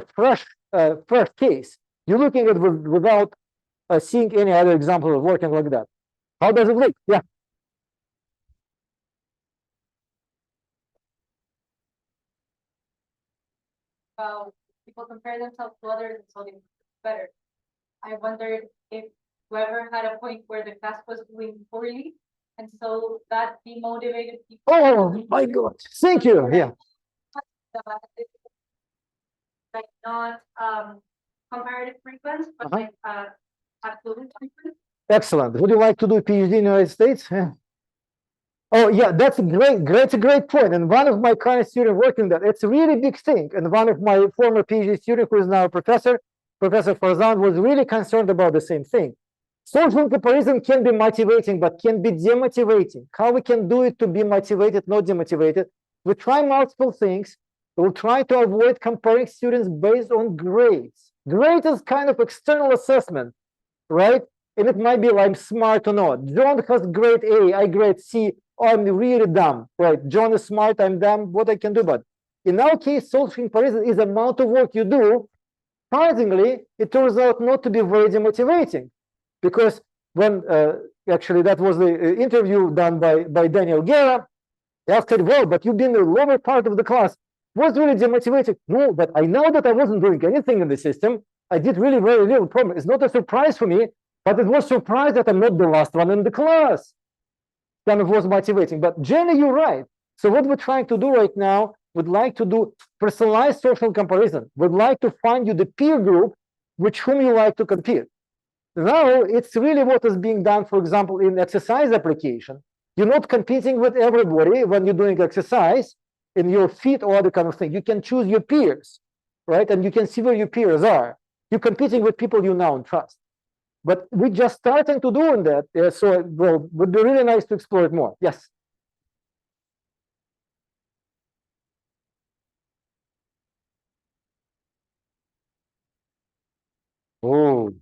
a fresh case. You're looking at it without seeing any other example of working like that. How does it look? Yeah. People compare themselves to others and so they do better. I wondered if whoever had a point where the class was doing poorly, and so that demotivated people. Oh my God! Thank you. Yeah. Like not comparative frequency, but like absolute frequency. Excellent. Would you like to do a PhD in the United States? Yeah. Oh yeah, that's a great point. And one of my current students working that, it's a really big thing. And one of my former PhD students, who is now a professor, Professor Farzan, was really concerned about the same thing. Social comparison can be motivating, but can be demotivating. How we can do it to be motivated, not demotivated? We try multiple things. We'll try to avoid comparing students based on grades. Grade is kind of external assessment, right? And it might be like I'm smart or not. John has grade A, I grade C. Oh, I'm really dumb, right? John is smart, I'm dumb. What I can do about it? In our case, social comparison is the amount of work you do. Surprisingly, it turns out not to be very demotivating, because when actually that was the interview done by Daniel Guerra, he asked, well, but you've been in the lower part of the class. Was really demotivating? No, but I know that I wasn't doing anything in the system. I did really very little problem. It's not a surprise for me, but it was a surprise that I'm not the last one in the class. Kind of was motivating. But generally, you're right. So what we're trying to do right now, we'd like to do personalized social comparison. We'd like to find you the peer group with whom you like to compete. Now, it's really what is being done, for example, in exercise application. You're not competing with everybody when you're doing exercise in your feet or other kind of thing. You can choose your peers, right? And you can see where your peers are. You're competing with people you know and trust. But we're just starting to doing that. So, well, it would be really nice to explore it more. Yes. Oh.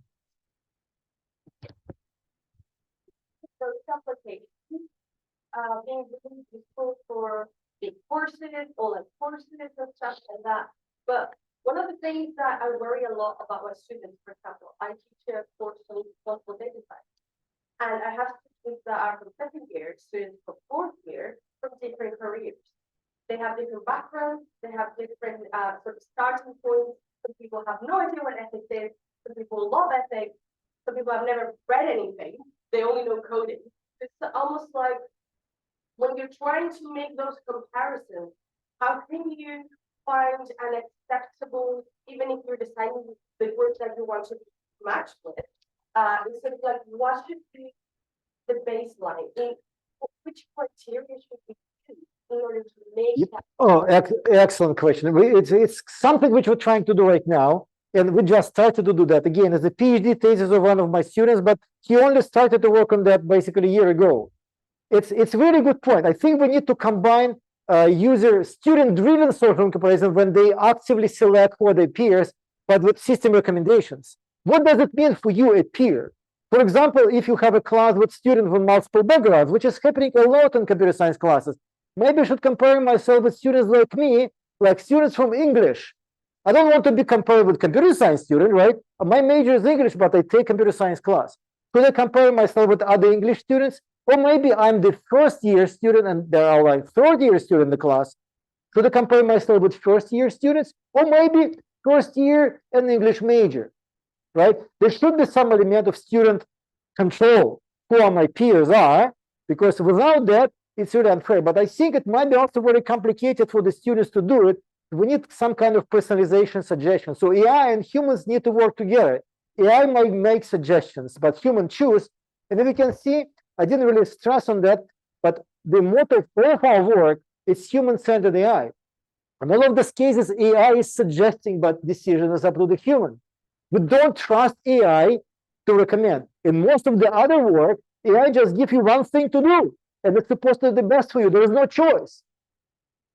So applications being really useful for big courses, online courses and stuff like that. But one of the things that I worry a lot about my students, for example, I teach a course on responsible data science. And I have students that are from second year, students from fourth year, from different careers. They have different backgrounds, they have different sort of starting points. Some people have no idea what ethics is, some people love ethics, some people have never read anything, they only know coding. It's almost like when you're trying to make those comparisons, how can you find an acceptable, even if you're deciding the groups that you want to match with, it's sort of like what should be the baseline? Which criteria should we use in order to make that? Oh, excellent question. It's something which we're trying to do right now. And we just started to do that. Again, as a PhD thesis of one of my students, but he only started to work on that basically a year ago. It's a really good point. I think we need to combine student-driven social comparison when they actively select for their peers, but with system recommendations. What does it mean for you, a peer? For example, if you have a class with students with multiple backgrounds, which is happening a lot in computer science classes, maybe I should compare myself with students like me, like students from English. I don't want to be compared with computer science student, right? My major is English, but I take computer science class. Should I compare myself with other English students? Or maybe I'm the first year student and there are like third year students in the class. Should I compare myself with first year students? Or maybe first year and English major, right? There should be some element of student control who my peers are, because without that, it's really unfair. But I think it might be also very complicated for the students to do it. We need some kind of personalization suggestion. So AI and humans need to work together. AI might make suggestions, but humans choose. And then we can see, I didn't really stress on that, but the motto of our work is human-centered AI. In all of these cases, AI is suggesting, but decision is up to the human. We don't trust AI to recommend. In most of the other work, AI just gives you one thing to do, and it's supposed to be the best for you. There is no choice.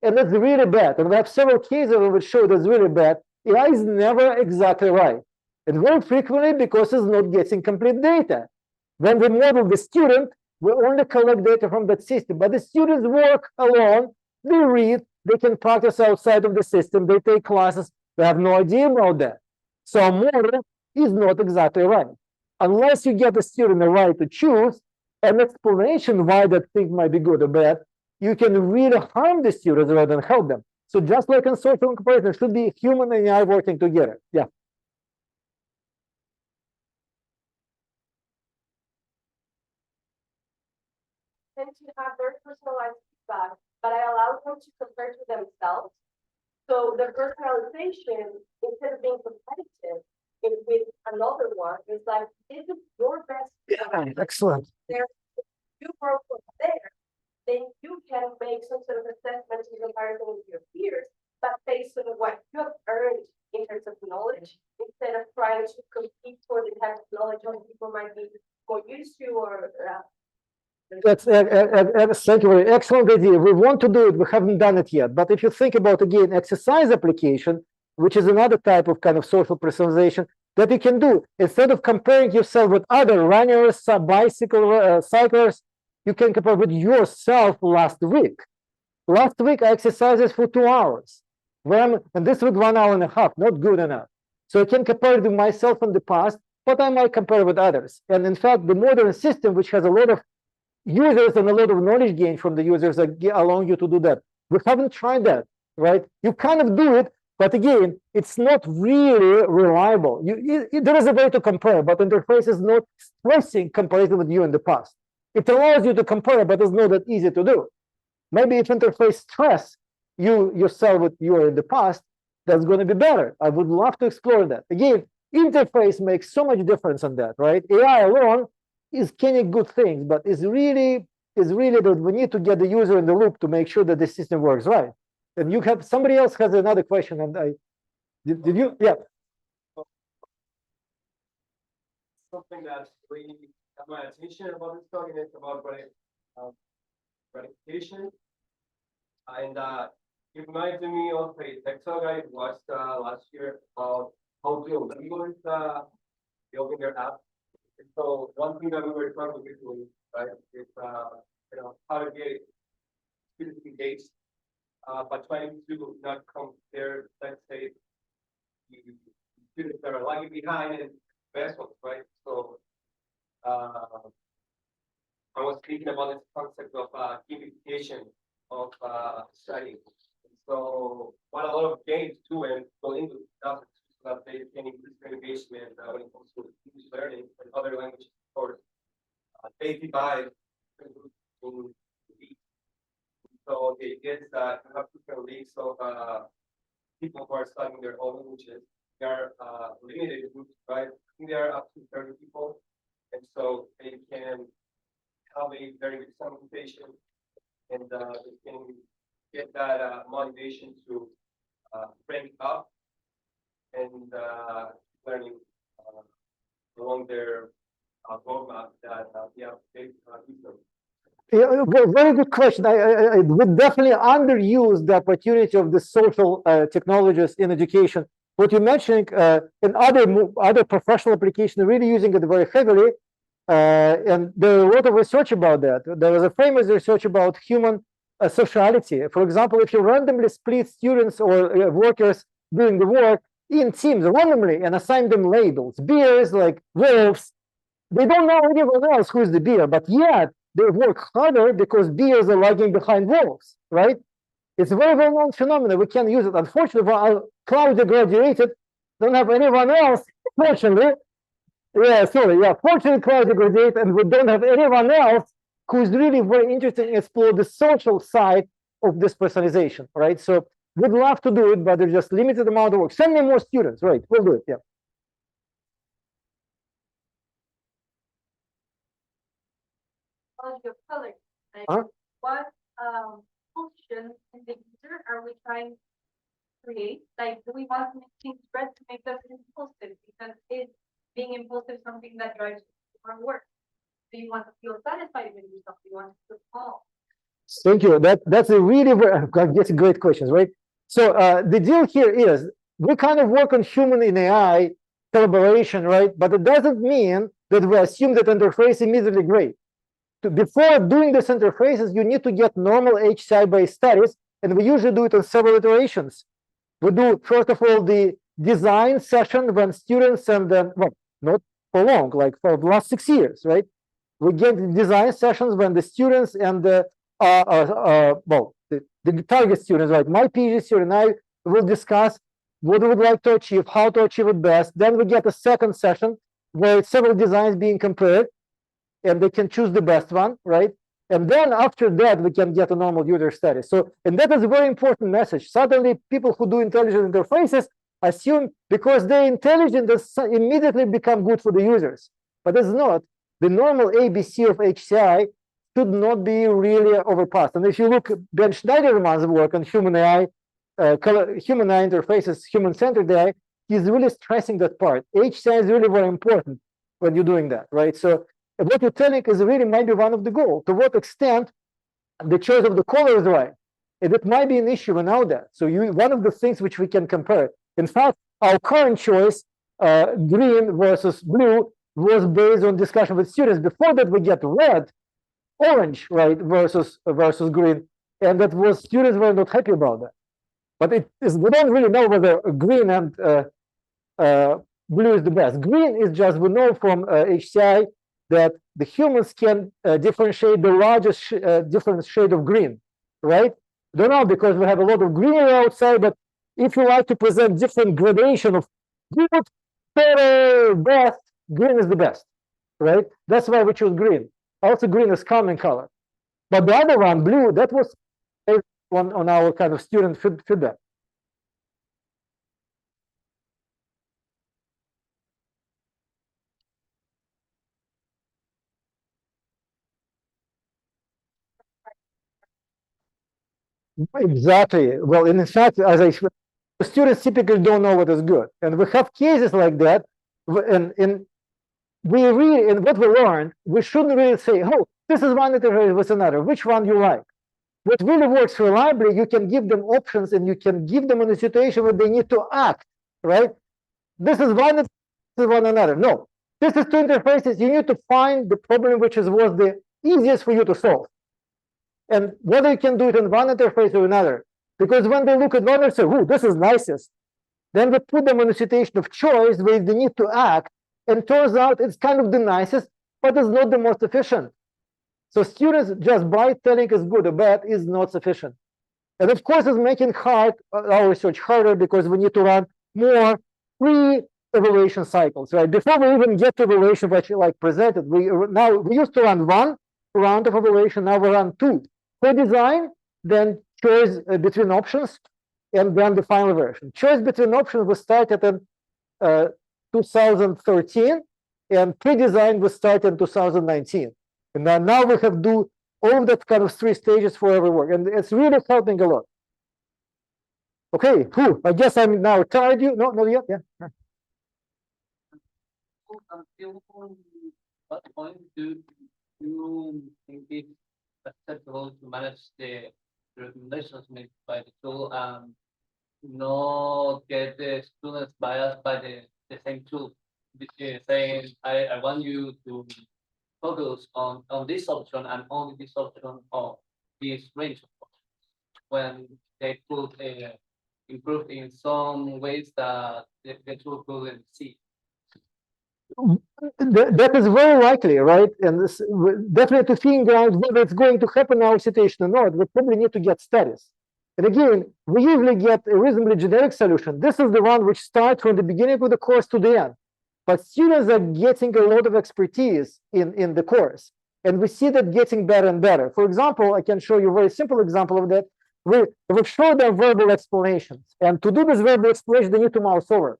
And that's really bad. And we have several cases that would show that's really bad. AI is never exactly right. And very frequently because it's not getting complete data. When we model the student, we only collect data from that system. But the students work alone, they read, they can practice outside of the system, they take classes, they have no idea about that. So a model is not exactly right. Unless you get the student the right to choose an explanation why that thing might be good or bad, you can really harm the students rather than help them. So just like in social comparison, it should be human and AI working together. Yeah. Tend to have their personalized feedback, but I allow them to compare to themselves. So the personalization, instead of being competitive with another one, is like, this is your best. Excellent. There, if you broke from there, then you can make some sort of assessment in comparison with your peers, but based on what you have earned in terms of knowledge, instead of trying to compete for the type of knowledge other people might be more used to or That's thank you. Very excellent idea. We want to do it. We haven't done it yet. But if you think about again exercise application, which is another type of kind of social personalization that you can do instead of comparing yourself with other runners, cyclers, you can compare with yourself last week. Last week I exercised for 2 hours. And this week 1 hour and a half, not good enough. So I can compare with myself in the past, but I might compare with others. And in fact, the modern system, which has a lot of users and a lot of knowledge gain from the users that allowing you to do that. We haven't tried that, right? You kind of do it, but again, it's not really reliable. There is a way to compare, but interface is not stressing comparison with you in the past. It allows you to compare, but it's not that easy to do. Maybe if interface stress yourself with you in the past, that's going to be better. I would love to explore that. Again, interface makes so much difference on that, right? AI alone is can good things, but it's really that we need to get the user in the loop to make sure that the system works right. And you have somebody else has another question, and did you? Yeah. Something that's really got my attention about this talk, and it's about gratification. And it reminds me of a tech talk I watched last year about how Duolingo is building their app. So one thing that we were talking recently, right, is how to get students engaged by trying to not compare, let's say, the students that are lagging behind and best ones, right? So I was thinking about this concept of gamification of studying. So what a lot of games do and Duolingo does that they can increase their engagement when it comes to English learning and other languages, or they divide in leagues. So they get that you have different leagues of people who are studying their own languages. They are limited groups, right? I think they are up to 30 people, and so they can have a very good conversation, and they can get that motivation to rank up. And and learning along their roadmap that we have based on research. Yeah, very good question. I would definitely underuse the opportunity of the social technologies in education. What you're mentioning in other professional applications, really using it very heavily, and there are a lot of research about that. There was a famous research about human sociality. For example, if you randomly split students or workers doing the work in teams randomly and assign them labels, bears like wolves, they don't know anyone else who is the bear, but yet they work harder because bears are lagging behind wolves, right? It's a very, very known phenomenon. We can use it. Unfortunately, Claudia graduated, don't have anyone else, fortunately. Yeah, sorry, yeah, fortunately, Claudia graduated, and we don't have anyone else who's really very interested in explore the social side of this personalization, right? So we'd love to do it, but there's just limited amount of work. Send me more students, right? We'll do it, yeah. Quality of color. Like, Huh? what function in the user are we trying to create? Like, do we want to make things red to make us impulsive? Because is being impulsive something that drives our work? Do you want to feel satisfied when you do something? You want to feel calm? Thank you. That's a really that's a great questions, right? So the deal here is we kind of work on human in AI collaboration, right? But it doesn't mean that we assume that interface immediately great. Before doing these interfaces, you need to get normal HCI-based studies, and we usually do it in several iterations. We do, first of all, the design session when students and well, not for long, like for the last 6 years, right? We get the design sessions when the students and the target students, right? My PhD student and I will discuss what we would like to achieve, how to achieve it best. Then we get a second session where several designs being compared, and they can choose the best one, right? And then after that, we can get a normal user study. So, and that is a very important message. Suddenly, people who do intelligent interfaces assume because they're intelligent, they immediately become good for the users. But it's not. The normal ABC of HCI should not be really overpassed. And if you look at Ben Schneiderman's work on human AI, human AI interfaces, human-centered AI, he's really stressing that part. HCI is really very important when you're doing that, right? So what you're telling is really might be one of the goals. To what extent the choice of the color is right, and it might be an issue without that. So one of the things which we can compare. In fact, our current choice, green versus blue, was based on discussion with students. Before that, we get red, orange, right, versus green, and that was students were not happy about that. But it is we don't really know whether green and blue is the best. Green is just we know from HCI that the humans can differentiate the largest different shade of green, right? Don't know because we have a lot of greenery outside, but if you like to present different gradation of good, better, best, green is the best, right? That's why we choose green. Also, green is calming color. But the other one, blue, that was on our kind of student feedback. Exactly. Well, and in fact, as I students typically don't know what is good, and we have cases like that. And we really, in what we learned, we shouldn't really say, "Oh, this is one interface with another. Which one you like?" What really works reliably, you can give them options, and you can give them in a situation where they need to act. Right? This is one. This is one another. No, this is two interfaces. You need to find the problem which was the easiest for you to solve. And whether you can do it in one interface or another, because when they look at one and say, "Oh, this is nicest," then we put them in a situation of choice where they need to act, and turns out it's kind of the nicest, but it's not the most efficient. So students just by telling is good or bad is not sufficient. And of course, it's making our research harder because we need to run more pre-evaluation cycles, right? Before we even get to evaluation, which like presented, we used to run one round of evaluation, now we run two. Pre-design, then choice between options, and then the final version. Choice between options was started in 2013, and pre-design was started in 2019. And now we have do all of that kind of 3 stages for every work, and it's really helping a lot. Okay, cool. I guess I'm now tired. You? No, not yet. Yeah. Until what point do you think it's acceptable to manage the recommendations made by the tool and not get the students biased by the same tool? Which is saying, I want you to focus on this option and only this option of this range of options. When they could improve in some ways that the tool couldn't see. That is very likely, right? And this, definitely to figure out whether it's going to happen in our situation or not, we probably need to get studies. And again, we usually get a reasonably generic solution. This is the one which starts from the beginning of the course to the end. But students are getting a lot of expertise in the course. And we see that getting better and better. For example, I can show you a very simple example of that. We've showed them verbal explanations. And to do this verbal explanation, they need to mouse over.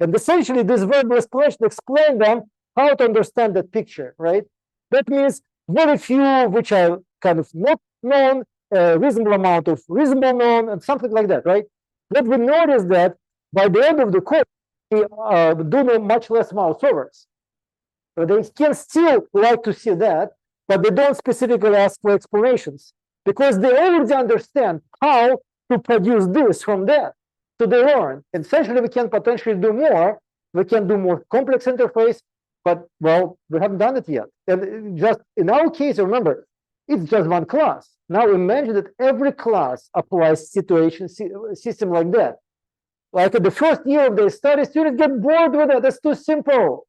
And essentially, this verbal explanation explains them how to understand that picture, right? That means very few which are kind of not known, a reasonable amount of reasonable known, and something like that, right? What we notice that by the end of the course, we do much less mouse overs. So they can still like to see that, but they don't specifically ask for explanations because they already understand how to produce this from that. So they learn. Essentially, we can potentially do more. We can do more complex interface, but well, we haven't done it yet. And just in our case, remember, it's just one class. Now imagine that every class applies situation system like that. Like at the first year of their study, students get bored with it. That's too simple.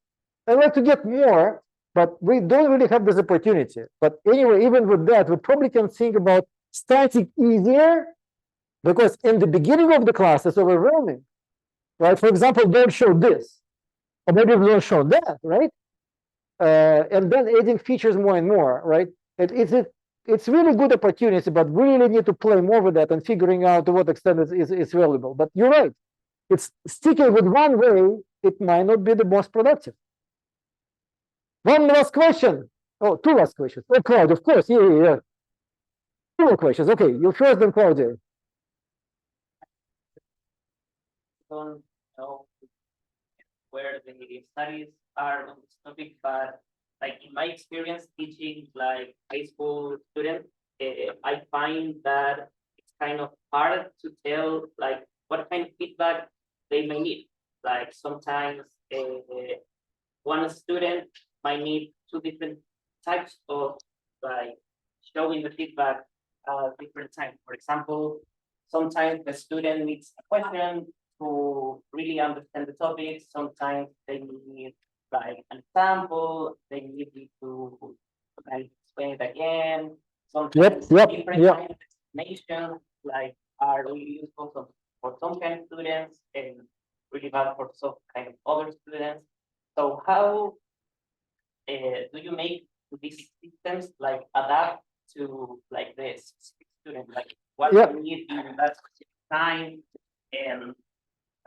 I'd like to get more, but we don't really have this opportunity. But anyway, even with that, we probably can think about starting easier. Because in the beginning of the class, it's overwhelming, right? For example, don't show this, or maybe we don't show that, right? And then adding features more and more, right? It's really good opportunity, but we really need to play more with that and figuring out to what extent it's valuable. But you're right, it's sticking with one way, it might not be the most productive. One last question. Oh, two last questions. Oh, Claude, of course, yeah. Two more questions. Okay, you first, then Claudia. Don't know where the studies are on this topic, but like in my experience teaching like high school students, I find that it's kind of hard to tell like what kind of feedback they may need. Like sometimes one student might need two different types of like showing the feedback at different times. For example, sometimes the student needs a question to really understand the topic. Sometimes they need like an example, they need you to kind of explain it again. Sometimes different kind of explanations like are really useful for some kind of students and really bad for some kind of other students. So how do you make these systems like adapt to like the specific student, like what you need in that specific time and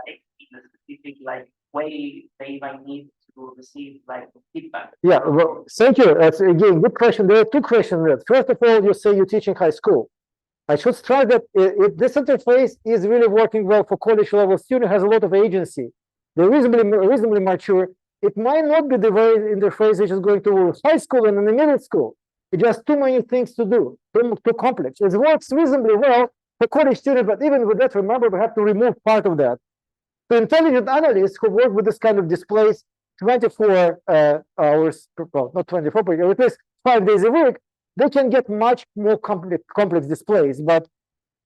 like in a specific like way they might need to receive like feedback? Yeah, well, thank you. That's again good question. There are two questions there. First of all, you say you're teaching high school. I should stress that if this interface is really working well for college level student, has a lot of agency. They're reasonably mature. It might not be the very interface which is going to work high school and in the middle school. It's just too many things to do, too complex. It works reasonably well for college students, but even with that, remember, we have to remove part of that. The intelligent analysts who work with this kind of displays 24 hours, well, not 24, but at least 5 days a week, they can get much more complex displays, but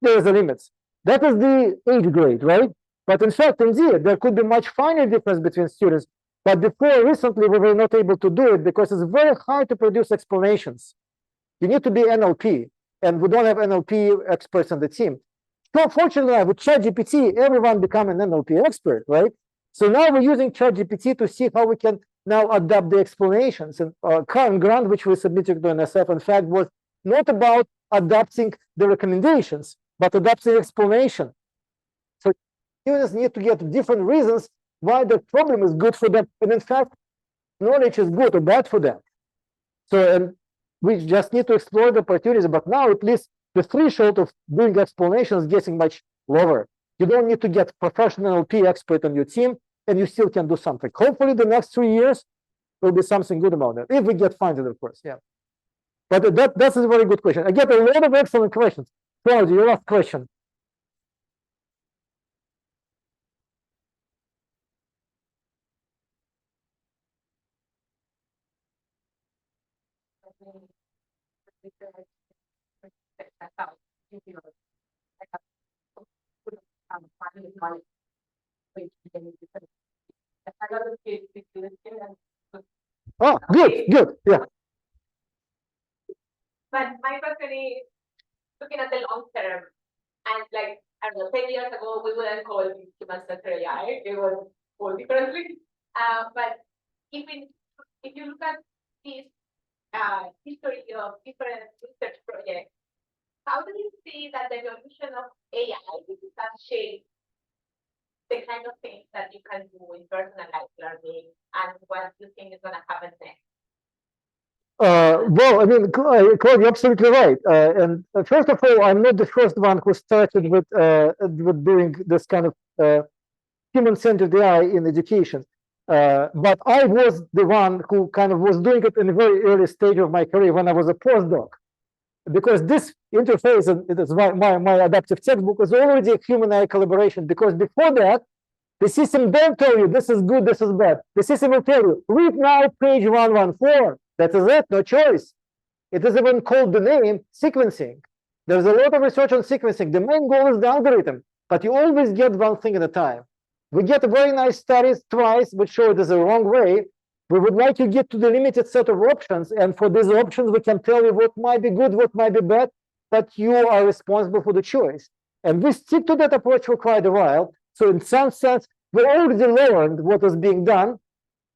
there is a limit. That is the age grade, right? But in fact, indeed, there could be much finer difference between students. But before recently, we were not able to do it because it's very hard to produce explanations. You need to be NLP, and we don't have NLP experts on the team. So fortunately, with ChatGPT, everyone become an NLP expert, right? So now we're using ChatGPT to see how we can now adapt the explanations. And current grant, which we submitted to NSF, in fact, was not about adapting the recommendations, but adapting explanation. So students need to get different reasons why the problem is good for them. And in fact, knowledge is good or bad for them. So and we just need to explore the opportunities. But now at least the threshold of doing explanations is getting much lower. You don't need to get professional NLP expert on your team, and you still can do something. Hopefully, the next 3 years will be something good about that, if we get funded, of course. Yeah. But that's a very good question. I get a lot of excellent questions. Claudia, your last question. Oh, good, good. Yeah. But my question is, looking at the long term, and like, I don't know, 10 years ago, we wouldn't call it human-centered AI, it was called differently. But if you look at this history of different research projects, how do you see that the evolution of AI has shaped the kind of things that you can do in personalized learning, and what you think is going to happen next? Well, I mean, Claude, you're absolutely right. And first of all, I'm not the first one who started with doing this kind of human-centered AI in education. But I was the one who kind of was doing it in a very early stage of my career when I was a postdoc. Because this interface, and it is my adaptive textbook, was already a human-AI collaboration. Because before that, the system don't tell you this is good, this is bad. The system will tell you, read now page 114. That is it, no choice. It is even called the name sequencing. There's a lot of research on sequencing. The main goal is the algorithm, but you always get one thing at a time. We get very nice studies twice, which show it is the wrong way. We would like to get to the limited set of options, and for these options, we can tell you what might be good, what might be bad, but you are responsible for the choice. And we stick to that approach for quite a while. So in some sense, we already learned what is being done,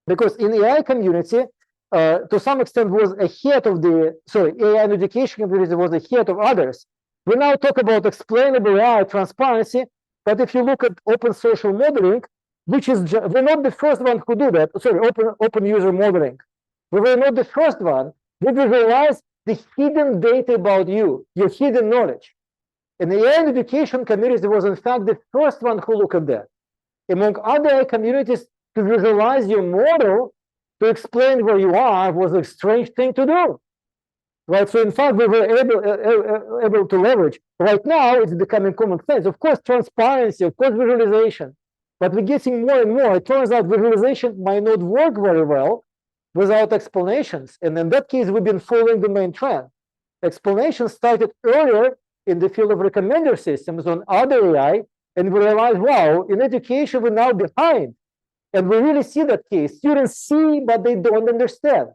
because in the AI community, to some extent was ahead of the, AI and education community was ahead of others. We now talk about explainable AI, transparency, but if you look at open social modeling, which is, we're not the first one who do that, open user modeling. We were not the first one. We visualize the hidden data about you, your hidden knowledge. And the AI and education community was in fact the first one who looked at that. Among other AI communities, to visualize your model, to explain where you are was a strange thing to do, right? So in fact, we were able to leverage. Right now, it's becoming common sense. Of course, transparency, of course, visualization. But we're getting more and more. It turns out visualization might not work very well without explanations. And in that case, we've been following the main trend. Explanations started earlier in the field of recommender systems on other AI, and we realized, wow, in education, we're now behind. And we really see that case. Students see, but they don't understand.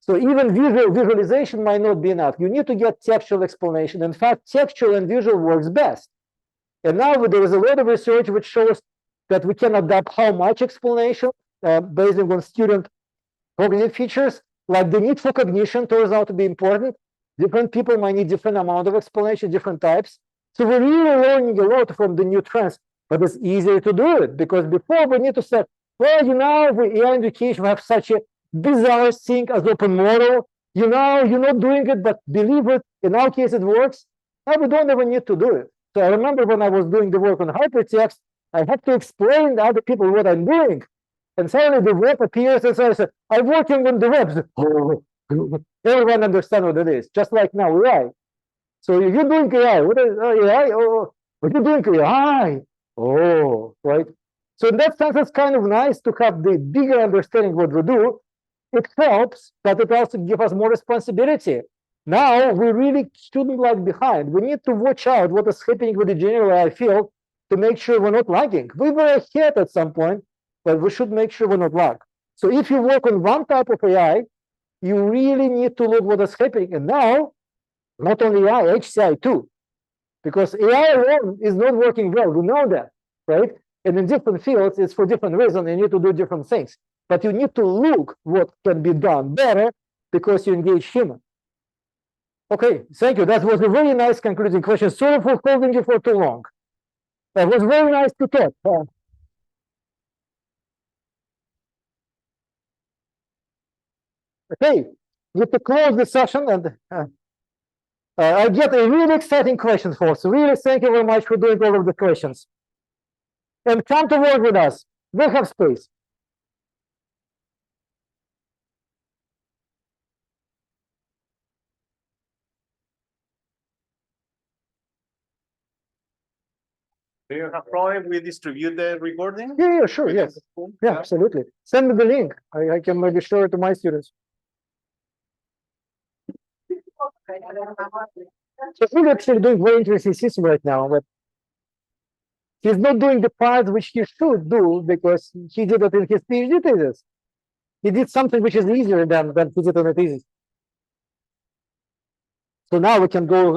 So even visualization might not be enough. You need to get textual explanation. In fact, textual and visual works best. And now there is a lot of research which shows that we can adapt how much explanation based on student cognitive features, like the need for cognition turns out to be important. Different people might need different amount of explanation, different types. So we're really learning a lot from the new trends. But it's easier to do it because before we need to say, well, with AI education, we have such a bizarre thing as open model. You're not doing it, but believe it. In our case, it works. Now we don't even need to do it. So I remember when I was doing the work on hypertext, I had to explain to other people what I'm doing. And suddenly the web appears and so I said, I'm working on the web. Everyone understands what it is, just like now AI. So you're doing AI. What is AI? Oh, what are you doing AI? Oh, right. So in that sense, it's kind of nice to have the bigger understanding what we do. It helps, but it also gives us more responsibility. Now we really shouldn't lag behind. We need to watch out what is happening with the general AI field to make sure we're not lagging. We were ahead at some point, but we should make sure we're not lag. So if you work on one type of AI, you really need to look what is happening. And now, not only AI, HCI too. Because AI alone is not working well. We know that, right? And in different fields, it's for different reasons. You need to do different things. But you need to look what can be done better because you engage human. Okay, thank you. That was a very nice concluding question. Sorry for holding you for too long. That was very nice to talk. Okay, we have to close the session and I get a really exciting question, folks. Really, thank you very much for doing all of the questions. And come to work with us. We have space. Do you have problem we distribute the recording? Yeah, sure, yes. Yeah, absolutely. Send me the link. I can maybe show it to my students. So he's actually doing very interesting system right now, but he's not doing the part which he should do because he did it in his PhD thesis. He did something which is easier than he did on the thesis. So now we can go